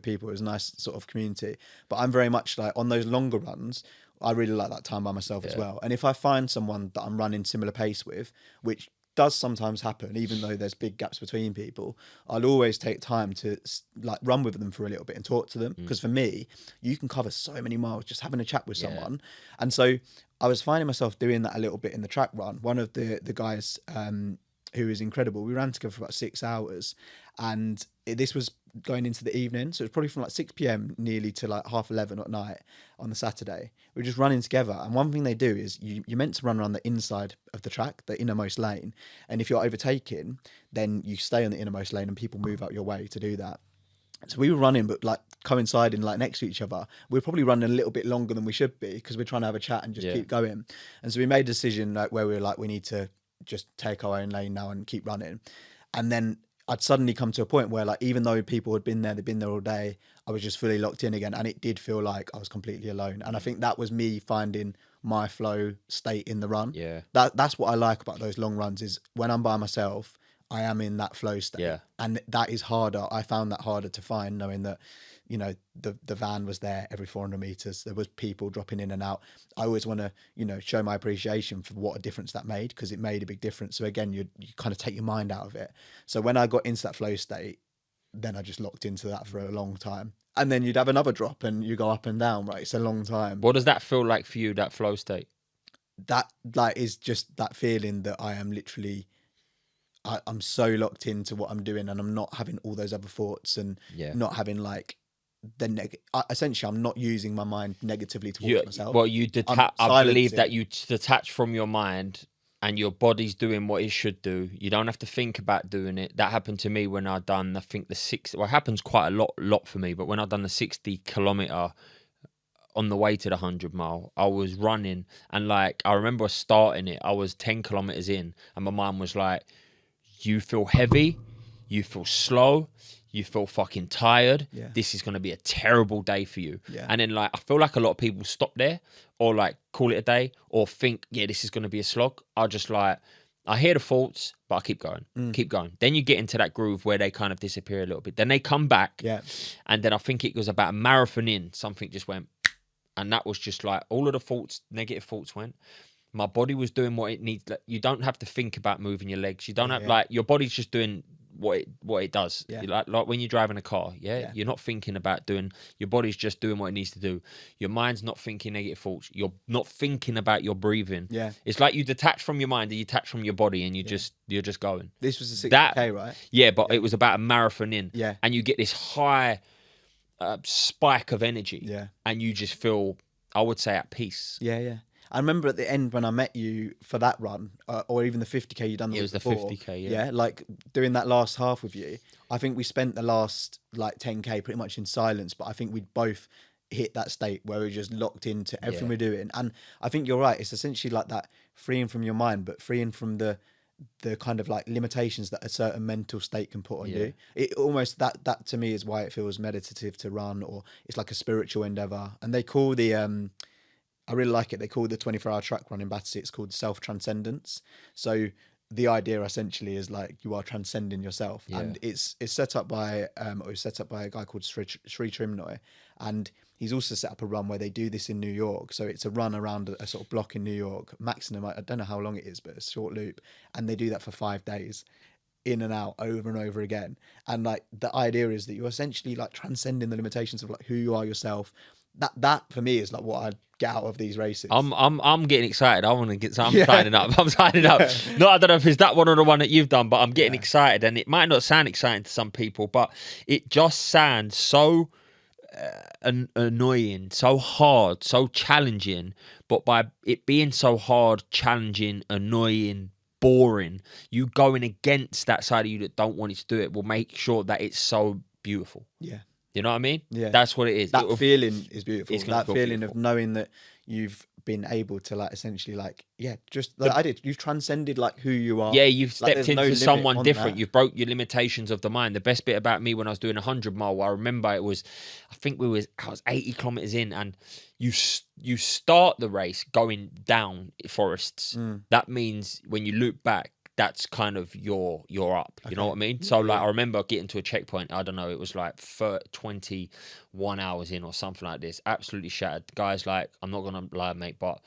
S2: people. It was a nice sort of community. But I'm very much like, on those longer runs, I really like that time by myself as well. And if I find someone that I'm running similar pace with, which does sometimes happen, even though there's big gaps between people, I'll always take time to like run with them for a little bit and talk to them, because for me, you can cover so many miles just having a chat with someone. And so I was finding myself doing that a little bit in the track run. One of the guys who is incredible, we ran together for about 6 hours, and this was going into the evening, so it was probably from like 6 p.m. nearly to like 11:30 at night on the Saturday. We were just running together, and one thing they do is you're meant to run around the inside of the track, the innermost lane, and if you're overtaken, then you stay on the innermost lane and people move out your way to do that. So we were running, but like coinciding, like next to each other. We're probably running a little bit longer than we should be, because we're trying to have a chat and just keep going. And so we made a decision, like, where we were like, we need to just take our own lane now and keep running. And then I'd suddenly come to a point where, like, even though people had been there, they'd been there all day, I was just fully locked in again, and it did feel like I was completely alone. And I think that was me finding my flow state in the run.
S1: Yeah,
S2: that's what I like about those long runs, is when I'm by myself, I am in that flow state.
S1: Yeah.
S2: And that is harder. I found that harder to find, knowing that, the van was there every 400 meters. There was people dropping in and out. I always want to, show my appreciation for what a difference that made, because it made a big difference. So again, you kind of take your mind out of it. So when I got into that flow state, then I just locked into that for a long time. And then you'd have another drop and you go up and down, right? It's a long time.
S1: What does that feel like for you, that flow state?
S2: That, like, is just that feeling that I am literally, I'm so locked into what I'm doing, and I'm not having all those other thoughts, and not having like essentially I'm not using my mind negatively towards myself.
S1: Well, I believe that you detach from your mind, and your body's doing what it should do. You don't have to think about doing it. That happened to me when I done, I think it happens quite a lot for me, but when I done the 60 kilometer on the way to the 100 mile, I was running, and like, I remember starting it, I was 10 kilometers in, and my mind was like, you feel heavy, you feel slow, you feel fucking tired.
S2: Yeah.
S1: This is going to be a terrible day for you.
S2: Yeah.
S1: And then, like, I feel like a lot of people stop there, or like call it a day, or think, this is going to be a slog. I just like, I hear the faults, but I keep going, keep going. Then you get into that groove where they kind of disappear a little bit. Then they come back.
S2: Yeah.
S1: And then I think it was about a marathon in, something just went, and that was just like, all of the faults, negative faults went. My body was doing what it needs. Like, you don't have to think about moving your legs. You don't have, like, your body's just doing what it does.
S2: Yeah.
S1: Like when you're driving a car,
S2: Yeah.
S1: you're not thinking about doing. Your body's just doing what it needs to do. Your mind's not thinking negative thoughts. You're not thinking about your breathing.
S2: Yeah.
S1: It's like you detach from your mind and you detach from your body, and you're just going.
S2: This was a 60K, right?
S1: Yeah, but it was about a marathon in.
S2: Yeah.
S1: And you get this high spike of energy.
S2: Yeah.
S1: And you just feel, I would say, at peace.
S2: Yeah, yeah. I remember at the end when I met you for that run, or even the 50K you done.
S1: It was the
S2: before,
S1: 50K, yeah.
S2: Yeah, like doing that last half with you. I think we spent the last like 10K pretty much in silence, but I think we'd both hit that state where we're just locked into everything we're doing. And I think you're right. It's essentially like that freeing from your mind, but freeing from the kind of like limitations that a certain mental state can put on you. It almost that to me is why it feels meditative to run, or it's like a spiritual endeavor. And they call the I really like it. They call the 24-hour track run in Battersea, it's called self-transcendence. So the idea essentially is like you are transcending yourself. And it's set up by a guy called Sri Trimnoy, and he's also set up a run where they do this in New York. So it's a run around a sort of block in New York, maximum, I don't know how long it is, but a short loop. And they do that for 5 days, in and out, over and over again. And like the idea is that you're essentially like transcending the limitations of like who you are yourself. That for me is like what I get out of these races.
S1: I'm getting excited. I want to get. So I'm signing up. I'm signing up. No, I don't know if it's that one or the one that you've done, but I'm getting excited. And it might not sound exciting to some people, but it just sounds so annoying, so hard, so challenging. But by it being so hard, challenging, annoying, boring, you going against that side of you that don't want it to do it will make sure that it's so beautiful.
S2: Yeah.
S1: You know what I mean?
S2: Yeah.
S1: That's what it is.
S2: That feeling is beautiful. That feeling
S1: beautiful.
S2: of knowing that you've been able to like essentially like, just like I did. You've transcended like who you are.
S1: Yeah, you've stepped into someone different.
S2: That.
S1: You've broke your limitations of the mind. The best bit about me when I was doing 100-mile, I remember I was 80 kilometers in, and you start the race going down forests. That means when you loop back, that's kind of you're up. You know what I mean? So like I remember getting to a checkpoint, I don't know, it was like 21 hours in or something like this. Absolutely shattered. Guys, like, I'm not gonna lie, mate, but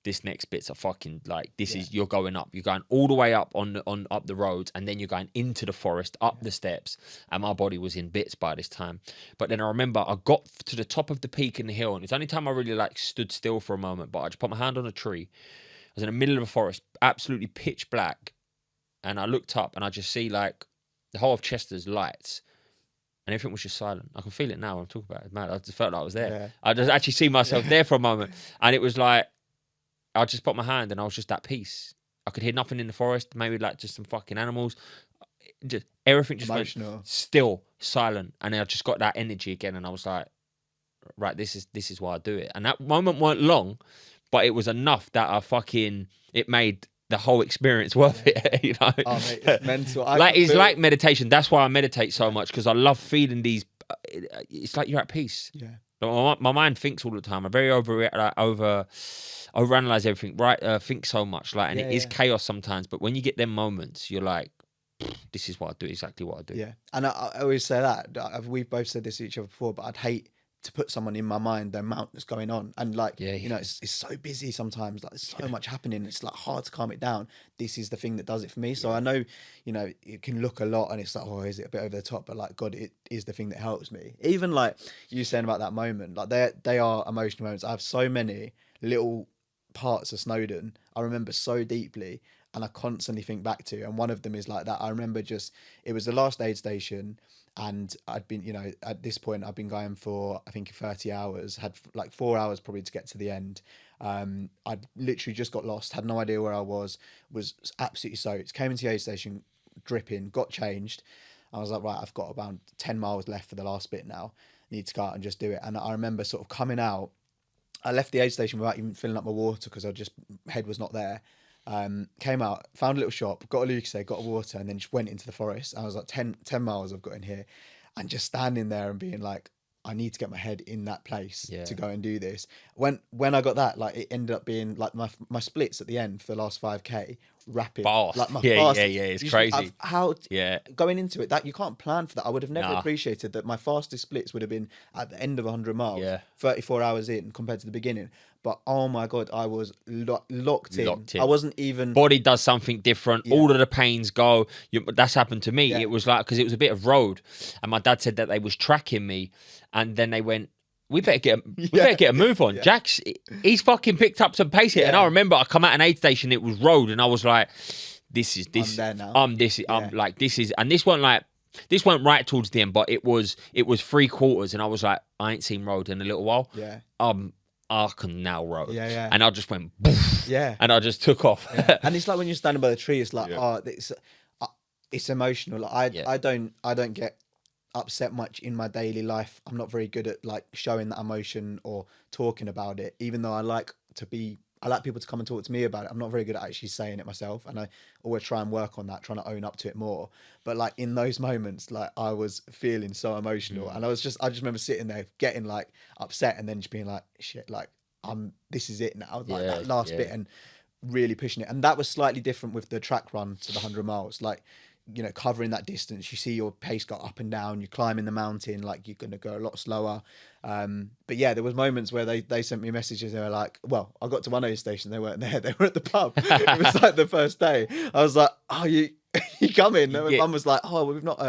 S1: this next bit's a fucking like this is you're going up. You're going all the way up on up the roads, and then you're going into the forest, up the steps, and my body was in bits by this time. But then I remember I got to the top of the peak in the hill, and it's the only time I really like stood still for a moment, but I just put my hand on a tree. I was in the middle of a forest, absolutely pitch black. And I looked up and I just see like the whole of Chester's lights, and everything was just silent. I can feel it now when I'm talking about it. Man, I just felt like I was there. Yeah. I just actually see myself there for a moment. And it was like, I just put my hand and I was just at peace. I could hear nothing in the forest, maybe like just some fucking animals. Just everything just went still, silent. And then I just got that energy again, and I was like, right, this is why I do it. And that moment weren't long, but it was enough that it made the whole experience worth it, you know.
S2: Oh, mate, it's mental.
S1: It's like meditation. That's why I meditate so much, because I love feeling these. It's like you're at peace.
S2: Yeah.
S1: My mind thinks all the time. I very overanalyze everything. Right, think so much. Like, and it is chaos sometimes. But when you get them moments, you're like, this is what I do. Exactly what I do.
S2: Yeah. And I always say that. We've both said this to each other before, but I'd hate to put someone in my mind the amount that's going on, and like you know, it's so busy sometimes, like there's so much happening, it's like hard to calm it down. This is the thing that does it for me. So I know, you know, it can look a lot and it's like, oh, is it a bit over the top? But like, God, it is the thing that helps me. Even like you saying about that moment, like they are emotional moments. I have so many little parts of Snowdon I remember so deeply, and I constantly think back to, and one of them is like that. I remember it was the last aid station, and I'd been, you know, at this point I'd been going for I think 30 hours, had like 4 hours probably to get to the end. I'd literally just got lost, had no idea where I was absolutely soaked, came into the aid station dripping, got changed. I was like, right, I've got about 10 miles left for the last bit now, need to go out and just do it. And I remember sort of coming out, I left the aid station without even filling up my water because head was not there. Came out, found a little shop, got a Lucozade, got a water, and then just went into the forest. I was like, 10 miles I've got in here, and just standing there and being like, I need to get my head in that place to go and do this. When I got that, like, it ended up being like my splits at the end for the last 5K rapid.
S1: Fast.
S2: Like my
S1: Yeah,
S2: fastest.
S1: yeah, it's
S2: You
S1: crazy.
S2: how
S1: Yeah.
S2: going into it, that you can't plan for that. I would have never
S1: Nah.
S2: appreciated that my fastest splits would have been at the end of 100 miles,
S1: Yeah.
S2: 34 hours in compared to the beginning. But oh my God, I was locked in.
S1: Locked in.
S2: I wasn't even.
S1: Body does something different.
S2: Yeah.
S1: All of the pains go. That's happened to me.
S2: Yeah.
S1: It was like, because it was a bit of road, and my dad said that they was tracking me, and then they went, we better get a move on.
S2: Yeah.
S1: Jack's, he's fucking picked up some pace here. And I
S2: Yeah.
S1: remember I come out an aid station, it was road, and I was like, this.
S2: I'm there now.
S1: I'm
S2: Yeah.
S1: like, this is, and this weren't right towards the end, but it was 3/4, and I was like, I ain't seen road in a little while.
S2: Yeah.
S1: I can now road.
S2: Yeah, yeah.
S1: And I just went, poof,
S2: Yeah.
S1: and I just took off.
S2: Yeah. And it's like when you're standing by the tree, it's like,
S1: Yeah.
S2: it's emotional. Like
S1: Yeah.
S2: I don't get upset much in my daily life. I'm not very good at like showing that emotion or talking about it, even though I like people to come and talk to me about it. I'm not very good at actually saying it myself, and I always try and work on that, trying to own up to it more. But like in those moments, like I was feeling so emotional, and I just remember sitting there getting like upset, and then just being like, shit, like this is it now, like that last bit, and really pushing it. And that was slightly different with the track run to the 100 miles, like, you know, covering that distance, you see your pace go up and down, you're climbing the mountain, like you're going to go a lot slower. But yeah, there was moments where they sent me messages. They were like, well, I got to one aid station, they weren't there, they were at the pub. It was like the first day. I was like, oh, you coming? And my mum was like, oh, we've not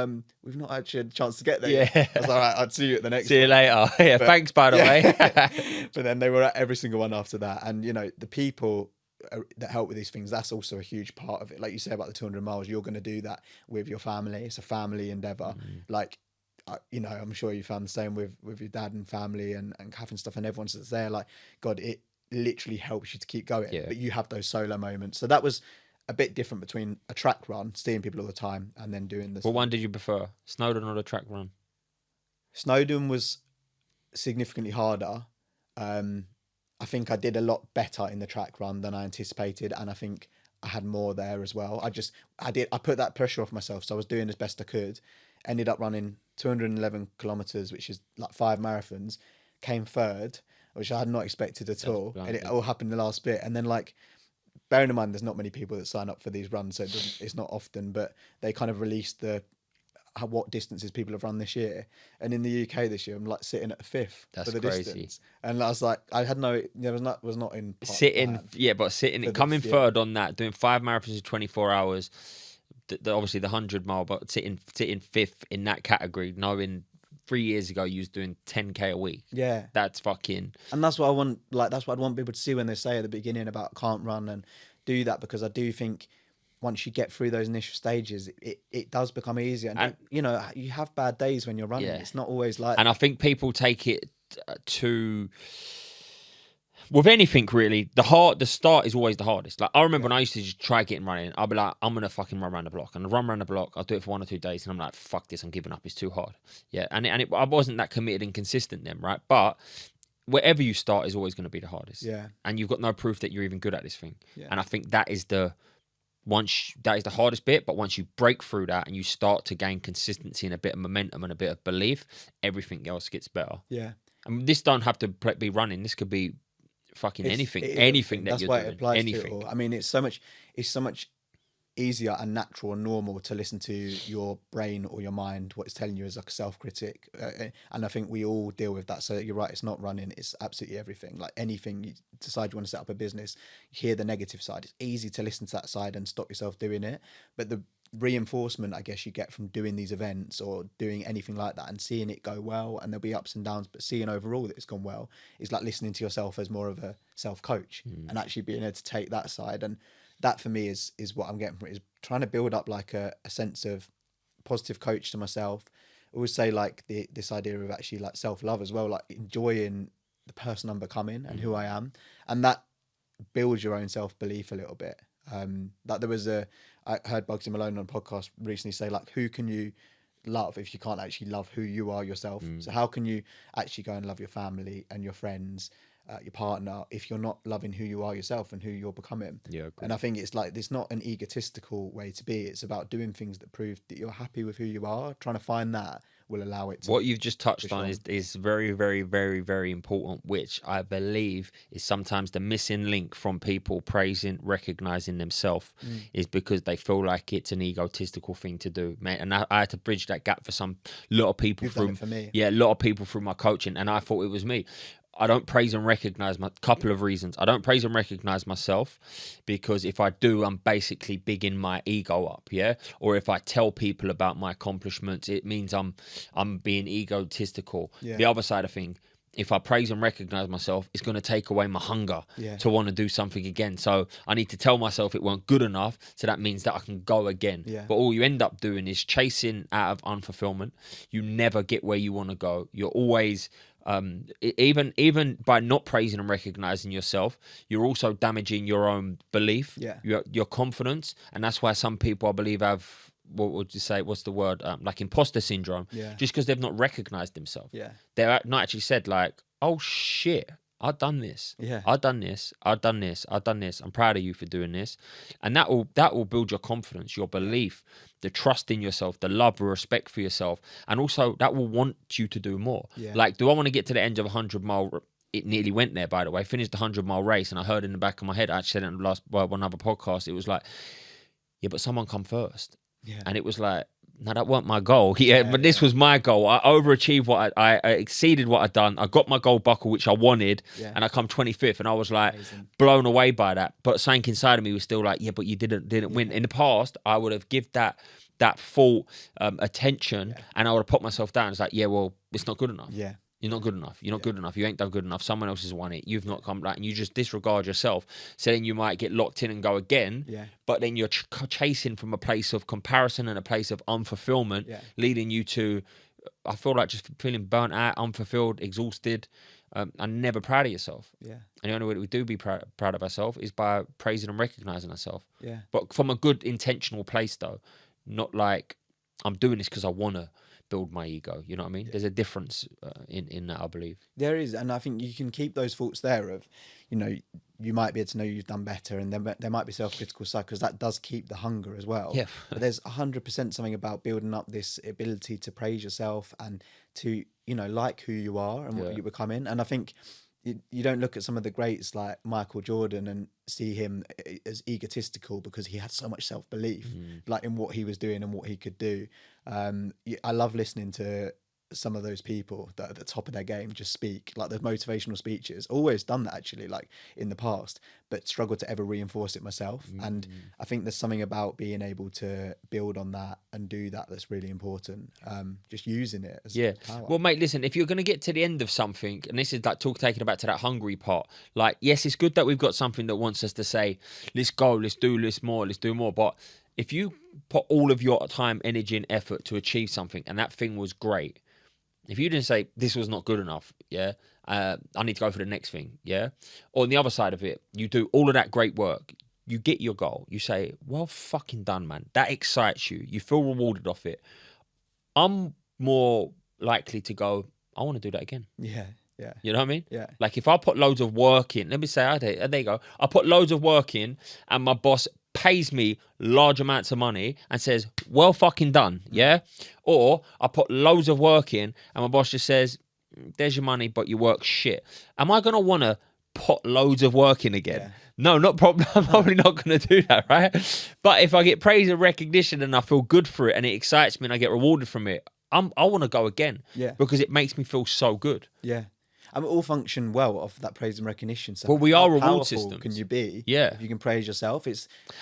S2: actually had a chance to get there.
S1: Yeah.
S2: I was like, all right, I'll see you at the next
S1: See you
S2: one.
S1: later. Yeah, thanks, by the way.
S2: But then they were at every single one after that. And, you know, the people that help with these things, that's also a huge part of it. Like you say about the 200 miles, you're going to do that with your family. It's a family endeavor. Like, you know, I'm sure you found the same with your dad and family and Kath and stuff, and everyone that's there. Like, God, it literally helps you to keep going. But you have those solo moments. So that was a bit different between a track run, seeing people all the time, and then doing this.
S1: What one did you prefer, Snowdon or the track run?
S2: Snowdon was significantly harder. I think I did a lot better in the track run than I anticipated, and I think I had more there as well. I put that pressure off myself, so I was doing as best I could. Ended up running 211 kilometers, which is like 5 marathons. Came third, which I had not expected at all, and it all happened in the last bit. And then, like, bearing in mind, there's not many people that sign up for these runs, so it's not often. But they kind of released what distances people have run this year, and in the UK this year I'm like sitting at 5th for the
S1: crazy.
S2: distance, and I was like, I had was not in
S1: Sitting coming third on that, doing 5 marathons in 24 hours, obviously the 100 mile, but sitting 5th in that category, knowing 3 years ago you was doing 10k a week.
S2: Yeah,
S1: that's fucking.
S2: And that's what I want. Like, that's what I'd want people to see when they say at the beginning about can't run, and do that, because I do think once you get through those initial stages, it does become easier. And you know, you have bad days when you're running. Yeah. It's not always like.
S1: And I think people take it to. With anything really, the start is always the hardest. Like, I remember when I used to just try getting running, I'll be like, I'm gonna fucking run around the block, and I run around the block. I'll do it for 1 or 2 days, and I'm like, fuck this, I'm giving up. It's too hard. Yeah, I wasn't that committed and consistent then, right? But wherever you start is always going to be the hardest.
S2: Yeah,
S1: and you've got no proof that you're even good at this thing.
S2: Yeah.
S1: And I think that is the hardest bit. But once you break through that and you start to gain consistency and a bit of momentum and a bit of belief, everything else gets better.
S2: Yeah,
S1: and this don't have to be running. This could be fucking anything that you're doing.
S2: That's why it applies to it all. I mean, it's so much easier and natural and normal to listen to your brain or your mind, what it's telling you as like a self-critic, and I think we all deal with that. So you're right, it's not running, it's absolutely everything. Like anything you decide you want to set up a business, you hear the negative side, it's easy to listen to that side and stop yourself doing it. But the reinforcement I guess you get from doing these events or doing anything like that and seeing it go well, and there'll be ups and downs, but seeing overall that it's gone well is like listening to yourself as more of a self-coach and actually being able to take that side. And that for me is what I'm getting from it, is trying to build up like a sense of positive coach to myself. I always say like this idea of actually like self-love as well, like enjoying the person I'm becoming and who I am, and that builds your own self-belief a little bit. That there was I heard Bugsy Malone on a podcast recently say, like, who can you love if you can't actually love who you are yourself? So how can you actually go and love your family and your friends, your partner, if you're not loving who you are yourself and who you're becoming?
S1: Yeah, cool.
S2: And I think it's like, it's not an egotistical way to be. It's about doing things that prove that you're happy with who you are, trying to find that will allow it to.
S1: What you've just touched on
S2: on.
S1: is very, very, very, very important, which I believe is sometimes the missing link from people praising, recognizing themselves, is because they feel like it's an egotistical thing to do, mate. And I had to bridge that gap for lot of people
S2: You've done it for me.
S1: Yeah, a lot of people through my coaching, and I thought it was me. I don't praise and recognize couple of reasons. I don't praise and recognize myself because if I do, I'm basically bigging my ego up, yeah? Or if I tell people about my accomplishments, it means I'm being egotistical.
S2: Yeah.
S1: The other side of thing, if I praise and recognize myself, it's going to take away my hunger to want to do something again. So I need to tell myself it weren't good enough. So that means that I can go again.
S2: Yeah.
S1: But all you end up doing is chasing out of unfulfillment. You never get where you want to go. You're always... even by not praising and recognizing yourself, you're also damaging your own belief, your confidence, and that's why some people, I believe, have what would you say? What's the word? Like imposter syndrome, just because they've not recognized themselves. They're not actually said like, "Oh shit, I've done this. I've done this. I've done this. I've done this. I'm proud of you for doing this," and that will build your confidence, your belief, the trust in yourself, the love, the respect for yourself, and also that will want you to do more. Like, do I want to get to the end of a 100-mile? It nearly went there, by the way. Finished the 100-mile race, and I heard in the back of my head, I actually said it in the last one other podcast. It was like, yeah, but someone come first, and it was like, no, that wasn't my goal. But this was my goal. I overachieved I exceeded what I'd done. I got my gold buckle, which I wanted, and I come 25th, and I was like blown away by that. But something inside of me was still like, yeah, but you didn't win. In the past, I would have give that full attention, and I would have put myself down. It's like, yeah, well, it's not good enough. You're not good enough. You're not good enough. You ain't done good enough. Someone else has won it. You've not come back, and you just disregard yourself. So then you might get locked in and go again. But then you're chasing from a place of comparison and a place of unfulfillment, leading you to, I feel like, just feeling burnt out, unfulfilled, exhausted, and never proud of yourself. And the only way that we do be proud of ourselves is by praising and recognizing ourselves. But from a good intentional place, though, not like I'm doing this because I want to build my ego. You know what I mean? There's a difference in that, I believe.
S2: There is, and I think you can keep those thoughts there of, you know, you might be able to know you've done better, and then there might be self-critical side, because that does keep the hunger as well. But there's 100% something about building up this ability to praise yourself and to, you know, like who you are and what you're becoming. And I think you don't look at some of the greats like Michael Jordan and see him as egotistical because he had so much self-belief, like in what he was doing and what he could do. I love listening to some of those people that are at the top of their game just speak, like the motivational speeches. Always done that actually, like in the past, but struggled to ever reinforce it myself. And I think there's something about being able to build on that and do that that's really important. Just using it as power.
S1: Well, mate, listen, if you're going to get to the end of something, and this is like taking it back to that hungry part, like, yes, it's good that we've got something that wants us to say, let's go, let's do more. But if you put all of your time, energy and effort to achieve something, and that thing was great, if you didn't say, this was not good enough, I need to go for the next thing, Or on the other side of it, you do all of that great work, you get your goal, you say, well fucking done, man. That excites you. You feel rewarded off it. I'm more likely to go, I want to do that again.
S2: Yeah.
S1: You know what I mean?
S2: Yeah.
S1: Like if I put loads of work in, let me say, there you go. I put loads of work in and my boss pays me large amounts of money and says, well fucking done, Or I put loads of work in and my boss just says, there's your money, but your work's shit. Am I going to want to put loads of work in again? No, I'm probably not going to do that, right? But if I get praise and recognition and I feel good for it and it excites me and I get rewarded from it, I want to go again. Because it makes me feel so good.
S2: I mean, all function well off that praise and recognition. So
S1: well, we are
S2: how
S1: reward systems.
S2: Can you be?
S1: Yeah.
S2: If you can praise yourself,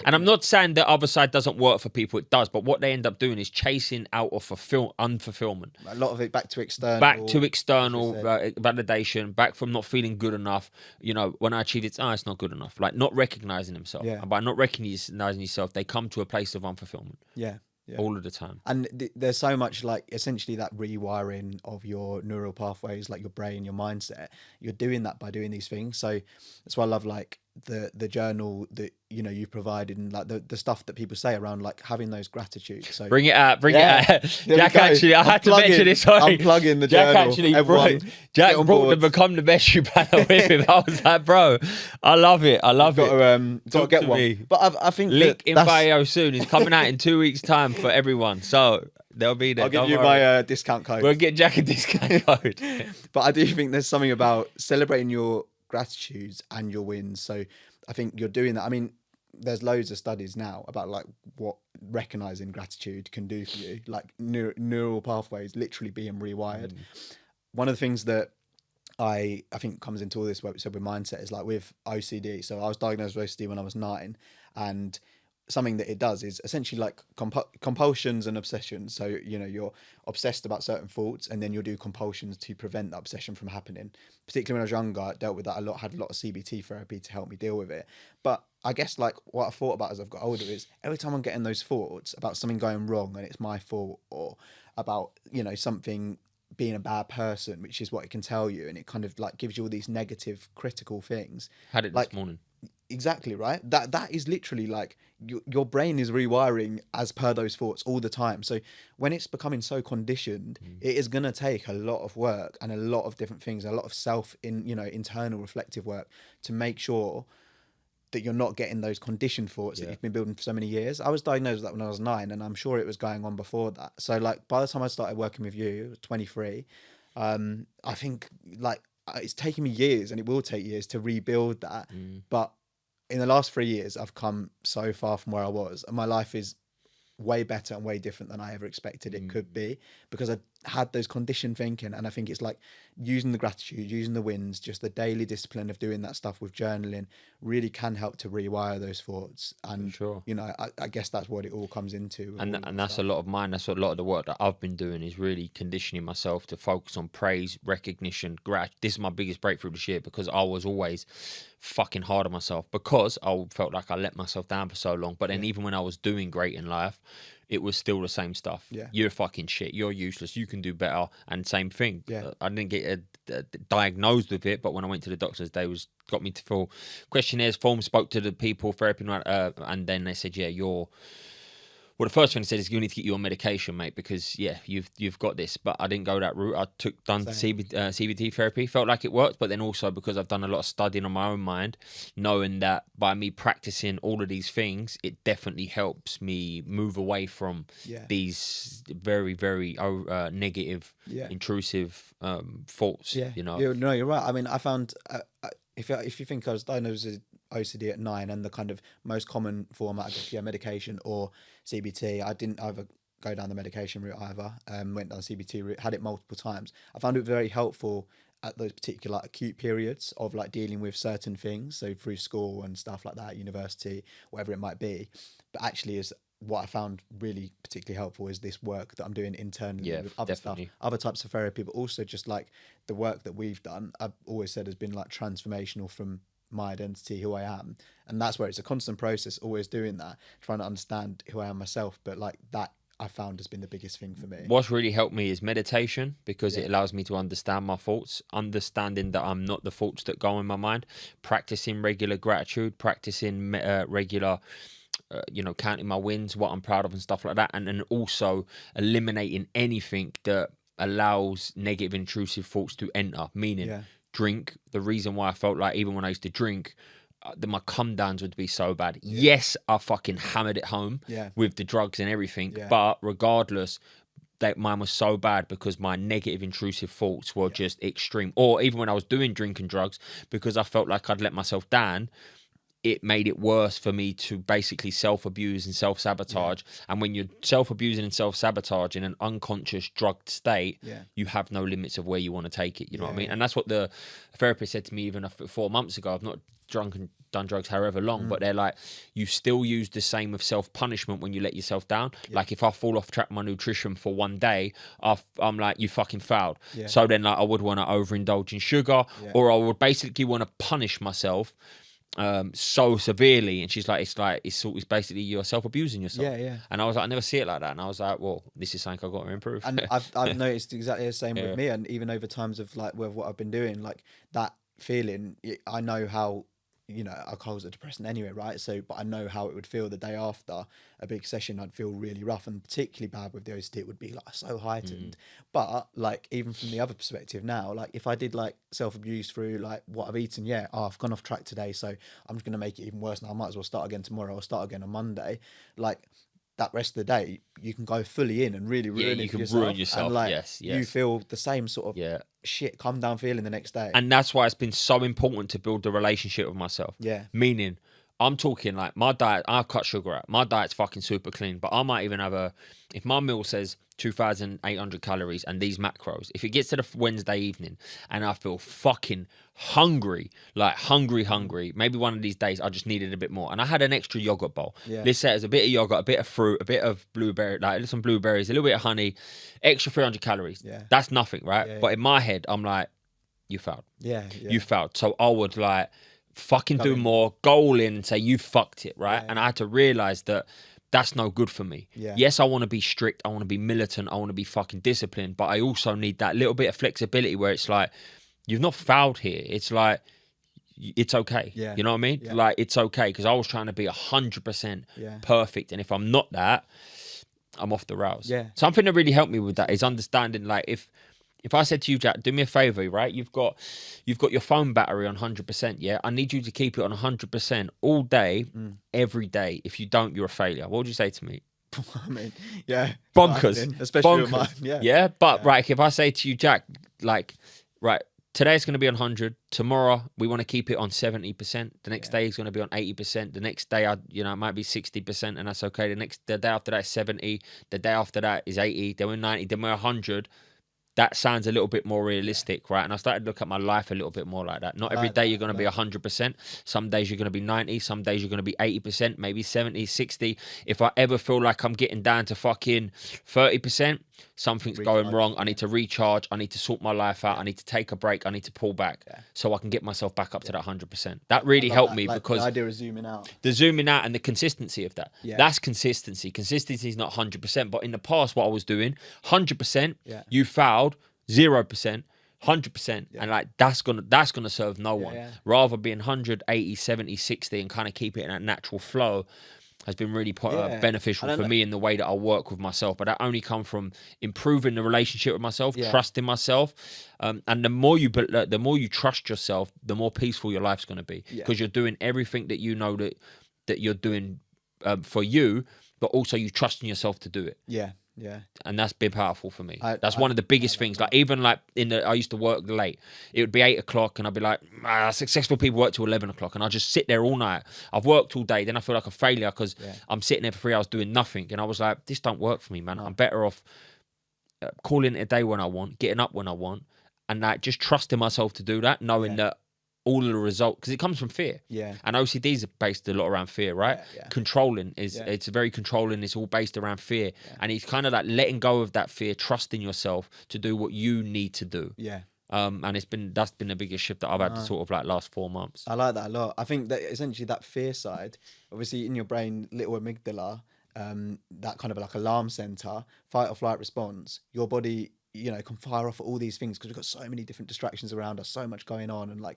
S1: And I'm not saying the other side doesn't work for people. It does, but what they end up doing is chasing out of unfulfillment.
S2: A lot of it back to external.
S1: Validation. Back from not feeling good enough. You know, when I achieve it, it's not good enough. Like not recognizing themselves. And by not recognizing yourself, they come to a place of unfulfillment. All of the time. And
S2: there's so much, like, essentially that rewiring of your neural pathways, like your brain, your mindset. You're doing that by doing these things. So that's why I love, like, the journal that, you know, you've provided, and like the stuff that people say around, like, having those gratitudes. So
S1: bring it out. Jack, actually, I had to mention this. Sorry,
S2: I'm plugging the journal.
S1: Jack brought the Become the Best You banner with him. I was like, bro, I love it. Got
S2: to get one. But I think
S1: link in bio soon. It's coming out in 2 weeks' time for everyone. So They'll be there.
S2: I'll give
S1: Don't
S2: you
S1: worry.
S2: my discount code.
S1: We'll get Jack a discount code.
S2: But I do think there's something about celebrating your gratitudes and your wins. So I think you're doing that. I mean, there's loads of studies now about like what recognizing gratitude can do for you, like neural pathways literally being rewired. One of the things that I think comes into all this, what we said with mindset, is like with OCD. So I was diagnosed with OCD when I was 9, and something that it does is essentially like compulsions and obsessions. So, you know, you're obsessed about certain thoughts and then you'll do compulsions to prevent that obsession from happening. Particularly when I was younger, I dealt with that a lot, had a lot of CBT therapy to help me deal with it. But I guess like what I thought about as I've got older is every time I'm getting those thoughts about something going wrong and it's my fault, or about, you know, something being a bad person, which is what it can tell you, and it kind of like gives you all these negative critical things.
S1: Had it
S2: like,
S1: this morning.
S2: Exactly right. That is literally like your brain is rewiring as per those thoughts all the time. So when it's becoming so conditioned, it is going to take a lot of work and a lot of different things, a lot of internal reflective work to make sure that you're not getting those conditioned thoughts that you've been building for so many years. I was diagnosed with that when I was 9, and I'm sure it was going on before that. So like by the time I started working with you, 23, I think like it's taken me years, and it will take years to rebuild that. But in the last 3 years, I've come so far from where I was, and my life is way better and way different than I ever expected it could be, because I had those conditioned thinking. And I think it's like using the gratitude, using the wins, just the daily discipline of doing that stuff with journaling really can help to rewire those thoughts. And you know, I guess that's what it all comes into.
S1: And that's a lot of mine. That's a lot of the work that I've been doing, is really conditioning myself to focus on praise, recognition, this is my biggest breakthrough this year, because I was always fucking hard on myself because I felt like I let myself down for so long. But then even when I was doing great in life, it was still the same stuff. You're fucking shit. You're useless. You can do better. And same thing. I didn't get diagnosed with it, but when I went to the doctors, they got me to fill questionnaires, forms, spoke to the people, therapy, and then they said, you're. Well, the first thing they said is you need to get you on medication, mate, because you've got this. But I didn't go that route. I done CBT therapy, felt like it worked, but then also because I've done a lot of studying on my own mind, knowing that by me practicing all of these things, it definitely helps me move away from these very, very negative, intrusive thoughts. You know,
S2: no, you're right. I mean, I found if you think I was diagnosed with OCD at 9, and the kind of most common form, I guess, medication or CBT. I didn't either go down the medication route either. Went down the CBT route, had it multiple times. I found it very helpful at those particular acute periods of like dealing with certain things, so through school and stuff like that, university, whatever it might be. But actually, is what I found really particularly helpful is this work that I'm doing internally with other stuff, other types of therapy, but also just like the work that we've done. I've always said has been like transformational from my identity, who I am. And that's where it's a constant process, always doing that, trying to understand who I am myself. But like that, I found has been the biggest thing for me.
S1: What's really helped me is meditation, because it allows me to understand my thoughts, understanding that I'm not the thoughts that go in my mind, practicing regular gratitude, practicing regular counting my wins, what I'm proud of and stuff like that. And then also eliminating anything that allows negative intrusive thoughts to enter, meaning drink. The reason why I felt like even when I used to drink, my come downs would be so bad. Yes, I fucking hammered it home with the drugs and everything, but regardless, that mine was so bad because my negative intrusive thoughts were just extreme. Or even when I was doing drink and drugs, because I felt like I'd let myself down, it made it worse for me to basically self-abuse and self-sabotage. And when you're self-abusing and self-sabotage in an unconscious drugged state, you have no limits of where you want to take it. You know what I mean? And that's what the therapist said to me even 4 months ago. I've not drunk and done drugs however long, but they're like, you still use the same of self-punishment when you let yourself down. Like if I fall off track my nutrition for one day, I'm like, you fucking failed. So then like I would want to overindulge in sugar, or I would basically want to punish myself so severely. And she's like, it's basically you're self-abusing yourself. And I was like, I never see it like that. And I was like, well, this is something I've got to improve.
S2: And I've noticed exactly the same with me. And even over times of like with what I've been doing, like that feeling, I know how, you know, alcohol's a depressant anyway, right? So, but I know how it would feel the day after a big session. I'd feel really rough, and particularly bad with the OCD. It would be like so heightened. But like even from the other perspective now, like if I did like self-abuse through like what I've eaten, I've gone off track today, so I'm just gonna make it even worse now. I might as well start again tomorrow or start again on Monday. Like that rest of the day, you can go fully in and really ruin
S1: you
S2: it for
S1: can
S2: yourself.
S1: ruin yourself.
S2: And like,
S1: Yes,
S2: you feel the same sort of shit, come down feeling the next day.
S1: And that's why it's been so important to build the relationship with myself.
S2: Yeah.
S1: Meaning, I'm talking like my diet, I've cut sugar out. My diet's fucking super clean, but I might even have if my meal says 2,800 calories and these macros, if it gets to the Wednesday evening and I feel fucking hungry, like hungry, maybe one of these days I just needed a bit more. And I had an extra yogurt bowl.
S2: Yeah.
S1: Let's say it was a bit of yogurt, a bit of fruit, a bit of blueberry, like some blueberries, a little bit of honey, extra 300 calories.
S2: Yeah.
S1: That's nothing, right?
S2: Yeah,
S1: but in my head, I'm like, you failed.
S2: Yeah.
S1: You failed. So I would like fucking do more, go all in and say you fucked it, right? And I had to realize that that's no good for me.
S2: Yeah.
S1: Yes, I want to be strict, I want to be militant, I want to be fucking disciplined, but I also need that little bit of flexibility where it's like, you've not fouled here. It's like, it's okay.
S2: Yeah.
S1: You know what I mean?
S2: Yeah.
S1: Like, it's okay, because I was trying to be 100%
S2: Yeah.
S1: perfect. And if I'm not that, I'm off the rails.
S2: Yeah.
S1: Something that really helped me with that is understanding, like, if I said to you, Jack, do me a favor, right? You've got your phone battery on 100%, yeah? I need you to keep it on 100% all day, every day. If you don't, you're a failure. What would you say to me?
S2: I mean, yeah.
S1: Bonkers.
S2: Especially with mine. Yeah.
S1: Yeah? But, right, if I say to you, Jack, like, right, today it's going to be on 100. Tomorrow, we want to keep it on 70%. The next day is going to be on 80%. The next day, it might be 60%, and that's okay. The day after that is 70. The day after that is 80. Then we're 90. Then we're 100. That sounds a little bit more realistic, right? And I started to look at my life a little bit more like that. Not every day you're going to be 100%. Some days you're going to be 90. Some days you're going to be 80%, maybe 70, 60. If I ever feel like I'm getting down to fucking 30%, something's going wrong. I need to recharge. I need to sort my life out. I need to take a break. I need to pull back so I can get myself back up to that 100%. That really helped me because
S2: the idea of zooming out.
S1: The zooming out and the consistency of that.
S2: Yeah.
S1: That's consistency. Consistency is not 100%. But in the past, what I was doing, 100%, you fouled, 0%, 100%. And like that's gonna serve no one. Rather being 100, 80, 70, 60 and kind of keep it in that natural flow has been really beneficial for me in the way that I work with myself. But that only come from improving the relationship with myself, trusting myself. And the more you trust yourself, the more peaceful your life's going to be. Because you're doing everything that you know that you're doing for you, but also you trust in yourself to do it.
S2: Yeah. Yeah.
S1: And that's been powerful for me. That's one of the biggest things. Like even like I used to work late. It would be 8 o'clock and I'd be like, successful people work till 11 o'clock and I just sit there all night. I've worked all day. Then I feel like a failure because I'm sitting there for 3 hours doing nothing. And I was like, this don't work for me, man. I'm better off calling it a day when I want, getting up when I want, and like just trusting myself to do that, knowing that all of the results, because it comes from fear.
S2: Yeah.
S1: And OCDs are based a lot around fear, right?
S2: Yeah.
S1: Controlling it's very controlling. It's all based around fear. Yeah. And it's kind of like letting go of that fear, trusting yourself to do what you need to do.
S2: Yeah.
S1: And that's been the biggest shift that I've had to sort of like last 4 months.
S2: I like that a lot. I think that essentially that fear side, obviously in your brain, little amygdala, that kind of like alarm center, fight or flight response, your body, can fire off all these things because we've got so many different distractions around us, so much going on, and like,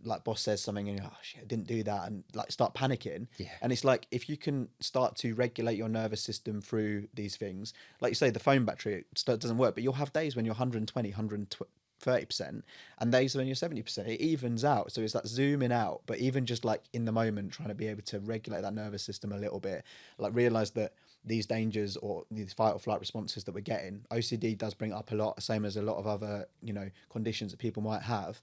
S2: like boss says something and oh shit, I didn't do that, and like start panicking. Yeah. And it's like if you can start to regulate your nervous system through these things, like you say, the phone battery doesn't work, but you'll have days when you're 120, 130%, and days when you're 70%. It evens out. So it's that zooming out, but even just like in the moment, trying to be able to regulate that nervous system a little bit, like realize that these dangers or these fight or flight responses that we're getting, OCD does bring it up a lot, same as a lot of other, conditions that people might have.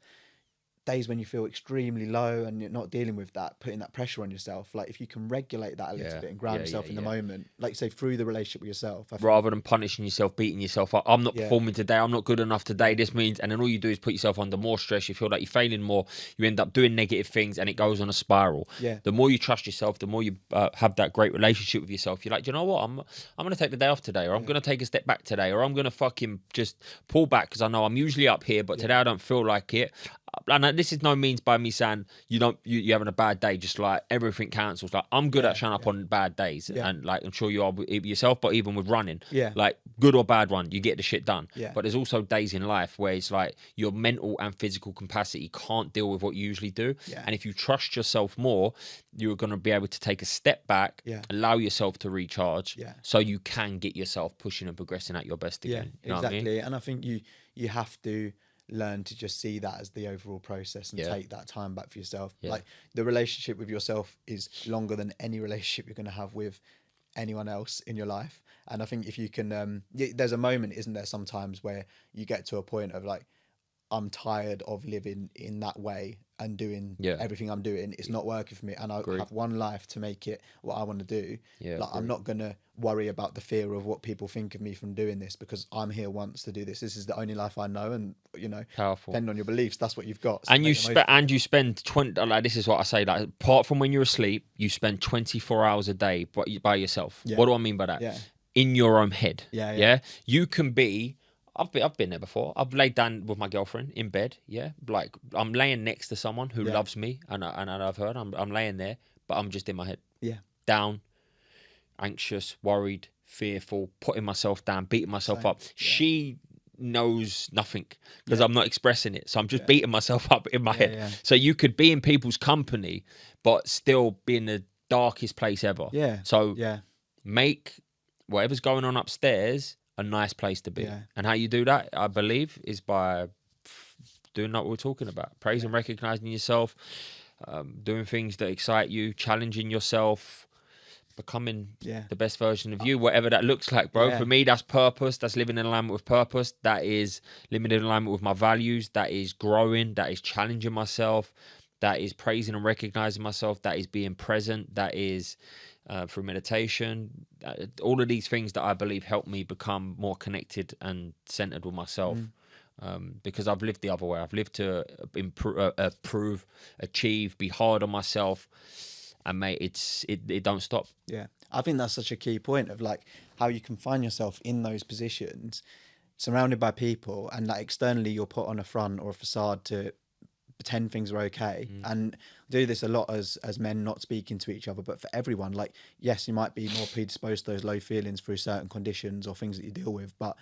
S2: Days when you feel extremely low and you're not dealing with that, putting that pressure on yourself, like if you can regulate that a little bit and ground yourself in the moment, like you say, through the relationship with yourself,
S1: rather than punishing yourself, beating yourself up. I'm not performing today, I'm not good enough today, this means, and then all you do is put yourself under more stress. You feel like you're failing more, you end up doing negative things, and it goes on a spiral. The more you trust yourself, the more you have that great relationship with yourself. You're like, do you know what, I'm going to take the day off today, or I'm going to take a step back today, or I'm going to fucking just pull back because I know I'm usually up here, but today I don't feel like it. And this is no means by me saying you're having a bad day, just like everything cancels. Like I'm good at showing up on bad days, and like I'm sure you are with yourself, but even with running, like good or bad one, you get the shit done. But there's also days in life where it's like your mental and physical capacity can't deal with what you usually do. And if you trust yourself more, you're going to be able to take a step back, allow yourself to recharge, so you can get yourself pushing and progressing at your best again. You know
S2: exactly.
S1: what I mean?
S2: And I think you have to learn to just see that as the overall process and take that time back for yourself. Like the relationship with yourself is longer than any relationship you're going to have with anyone else in your life. And I think if you can, there's a moment, isn't there, sometimes where you get to a point of like, I'm tired of living in that way and doing everything I'm doing. It's not working for me, and I have one life to make it what I want to do. Like, I'm not gonna worry about the fear of what people think of me from doing this, because I'm here once to do this. This is the only life I know, and
S1: Powerful.
S2: depending on your beliefs, that's what you've got. So
S1: And you spend 20. Like, this is what I say. Like, apart from when you're asleep, you spend 24 hours a day by yourself. What do I mean by that? In your own head. Yeah. You can be. I've been there before. I've laid down with my girlfriend in bed. Yeah, like I'm laying next to someone who loves me, and I've heard I'm laying there, but I'm just in my head.
S2: Yeah,
S1: down, anxious, worried, fearful, putting myself down, beating myself up. She knows nothing because I'm not expressing it, so I'm just beating myself up in my head. So you could be in people's company, but still be in the darkest place ever. So make whatever's going on upstairs a nice place to be. And how you do that, I believe, is by doing what we're talking about. Praise and recognizing yourself, doing things that excite you, challenging yourself, becoming the best version of you, whatever that looks like, bro. For me, that's purpose. That's living in alignment with purpose. That is living in alignment with my values. That is growing. That is challenging myself. That is praising and recognizing myself. That is being present. That is through meditation. All of these things that I believe help me become more connected and centered with myself. Because I've lived the other way. I've lived to improve, achieve, be hard on myself. And mate, it don't stop.
S2: Yeah, I think that's such a key point of like how you can find yourself in those positions, surrounded by people, and like externally you're put on a front or a facade to pretend things are okay. And do this a lot as men, not speaking to each other, but for everyone. Like, yes, you might be more predisposed to those low feelings through certain conditions or things that you deal with, but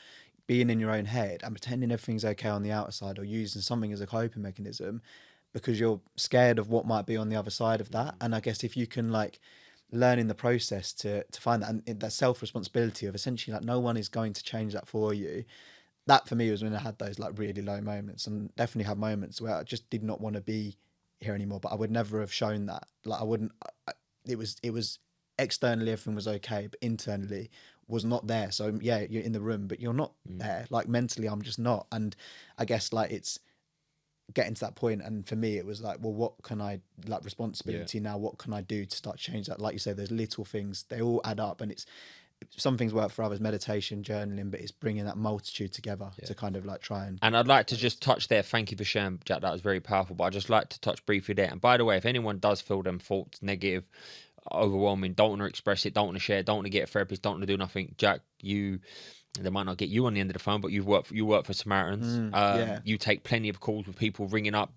S2: being in your own head and pretending everything's okay on the outside, or using something as a coping mechanism because you're scared of what might be on the other side of that. And I guess if you can like learn in the process to find that, and that self-responsibility of essentially like no one is going to change that for you. That for me was when I had those like really low moments, and definitely had moments where I just did not want to be here anymore, but I would never have shown that. Like it was externally everything was okay, but internally was not there. So yeah, you're in the room, but you're not there. Like mentally, I'm just not. And I guess like it's getting to that point, and for me it was like, well, what can I, like, responsibility now, what can I do to start to change that? Like you say, there's little things, they all add up, and it's some things work for others, meditation, journaling, but it's bringing that multitude together to kind of like try and
S1: I'd like to just touch there. Thank you for sharing, Jack. That was very powerful. But I'd just like to touch briefly there. And by the way, if anyone does feel them thoughts negative, overwhelming, don't want to express it, don't want to share, don't want to get a therapist, don't want to do nothing, Jack, they might not get you on the end of the phone, but you work for Samaritans. You take plenty of calls with people ringing up,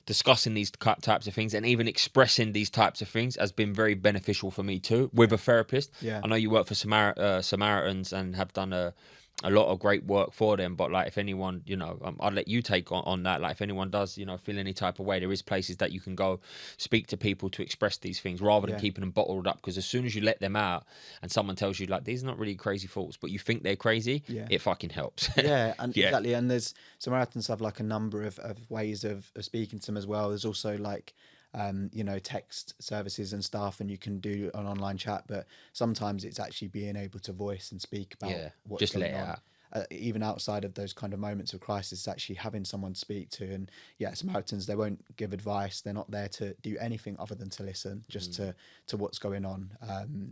S1: discussing these types of things, and even expressing these types of things has been very beneficial for me too, with a therapist. I know you work for Samaritans and have done a lot of great work for them, but like if anyone, I'll let you take on that. Like if anyone does, feel any type of way, there is places that you can go speak to people to express these things rather than keeping them bottled up. Because as soon as you let them out and someone tells you like, these are not really crazy thoughts, but you think they're crazy, it fucking helps.
S2: Exactly. And there's Samaritans have like a number of ways of speaking to them as well. There's also like text services and stuff, and you can do an online chat, but sometimes it's actually being able to voice and speak about what's just going on. Even outside of those kind of moments of crisis, actually having someone to speak to. And Samaritans, they won't give advice, they're not there to do anything other than to listen just to what's going on.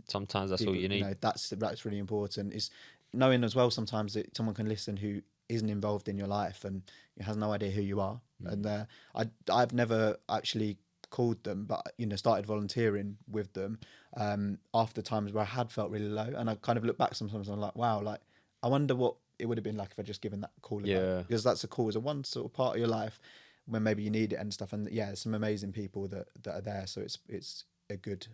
S1: Sometimes that's all you need.
S2: That's really important, is knowing as well sometimes that someone can listen who isn't involved in your life and has no idea who you are. And I've never actually called them, but started volunteering with them after times where I had felt really low, and I kind of look back sometimes and I'm like, wow, like I wonder what it would have been like if I just given that call because that's a call, is a one sort of part of your life when maybe you need it and stuff. And there's some amazing people that are there, so it's a good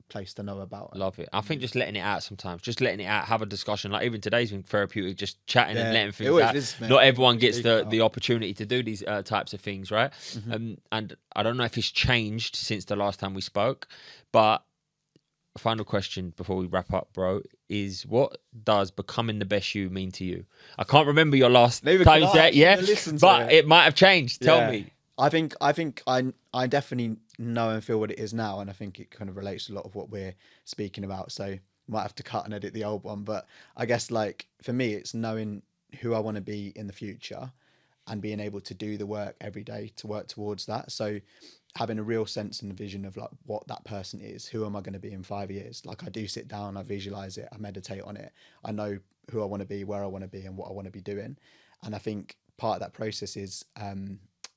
S2: place to know about.
S1: Love it. I think just letting it out sometimes, just letting it out, have a discussion. Like even today's been therapeutic, just chatting and letting things out. Is, not everyone gets the opportunity to do these types of things, right? And I don't know if it's changed since the last time we spoke, but a final question before we wrap up, bro, is what does becoming the best you mean to you? I can't remember your last time you said, but it might have changed. Tell me.
S2: I think I definitely know and feel what it is now, and I think it kind of relates to a lot of what we're speaking about. So might have to cut and edit the old one, but I guess like for me, it's knowing who I want to be in the future, and being able to do the work every day to work towards that. So having a real sense and vision of like what that person is, who am I going to be in 5 years? Like I do sit down, I visualize it, I meditate on it. I know who I want to be, where I want to be, and what I want to be doing. And I think part of that process is,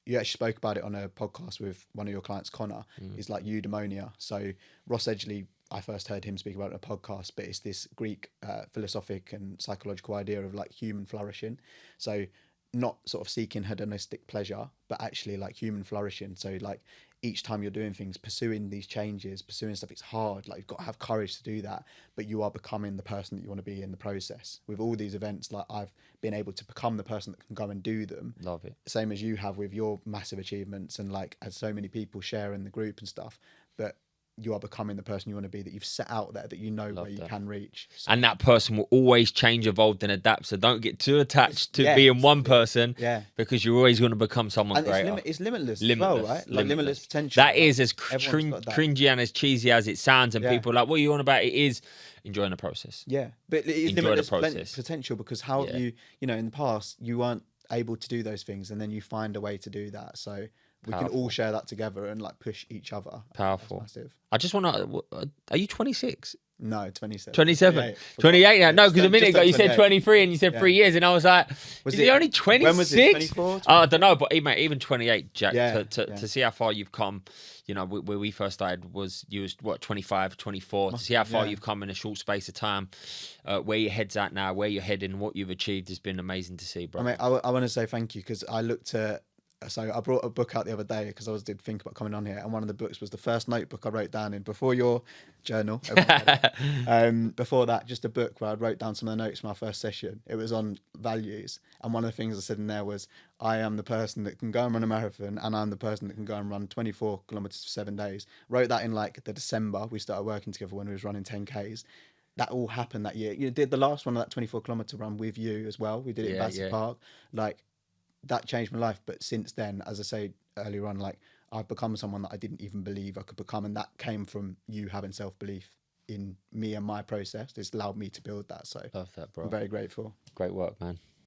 S2: you actually spoke about it on a podcast with one of your clients, Connor, is like eudaimonia. So Ross Edgley, I first heard him speak about it on a podcast, but it's this Greek philosophic and psychological idea of like human flourishing. So not sort of seeking hedonistic pleasure, but actually like human flourishing. So like each time you're doing things, pursuing these changes, pursuing stuff, it's hard. Like you've got to have courage to do that, but you are becoming the person that you want to be in the process. With all these events, like I've been able to become the person that can go and do them.
S1: Love it.
S2: Same as you have with your massive achievements, and like as so many people share in the group and stuff, but you are becoming the person you want to be, that you've set out there, that you know where you can reach. So,
S1: and that person will always change, evolve, and adapt. So don't get too attached to
S2: yeah,
S1: being one person,
S2: yeah,
S1: because you're always going to become someone
S2: and
S1: greater.
S2: it's limitless as well, right? Like limitless potential.
S1: That is as
S2: Everyone's got that.
S1: cringy and as cheesy as it sounds, and people are like, what are you on about? It is enjoying the process.
S2: Yeah, but it is
S1: Enjoy
S2: limitless
S1: the process.
S2: potential, because how have you know, in the past, you weren't able to do those things, and then you find a way to do that. So we can all share that together and like push each other.
S1: Powerful.
S2: That's massive.
S1: I just want to, are you 26?
S2: No, 27.
S1: 27. 28 now. No, because a minute ago you said 23 and you said 3 years, and I was like, is he only 26?
S2: When was it? 24?
S1: I don't know, but even 28, Jack,
S2: Yeah,
S1: to see how far you've come, you know, where we first started was, you was what, 25, 24, to see how far you've come in a short space of time, where your head's at now, where you're heading, what you've achieved has been amazing to see, bro.
S2: I mean, I want to say thank you, because I looked at, so I brought a book out the other day because did think about coming on here, and one of the books was the first notebook I wrote down in before your journal. Before that, just a book where I wrote down some of the notes from our first session. It was on values, and one of the things I said in there was, I am the person that can go and run a marathon, and I'm the person that can go and run 24 kilometers for 7 days. Wrote that in like the December we started working together, when we was running 10Ks. That all happened that year. You did the last one of that 24-kilometer run with you as well. We did it in Battersea Park. Like, that changed my life. But since then, as I say earlier on, like I've become someone that I didn't even believe I could become, and that came from you having self-belief in me and my process. It's allowed me to build that. So
S1: love that, bro.
S2: I'm very grateful.
S1: Great work, man.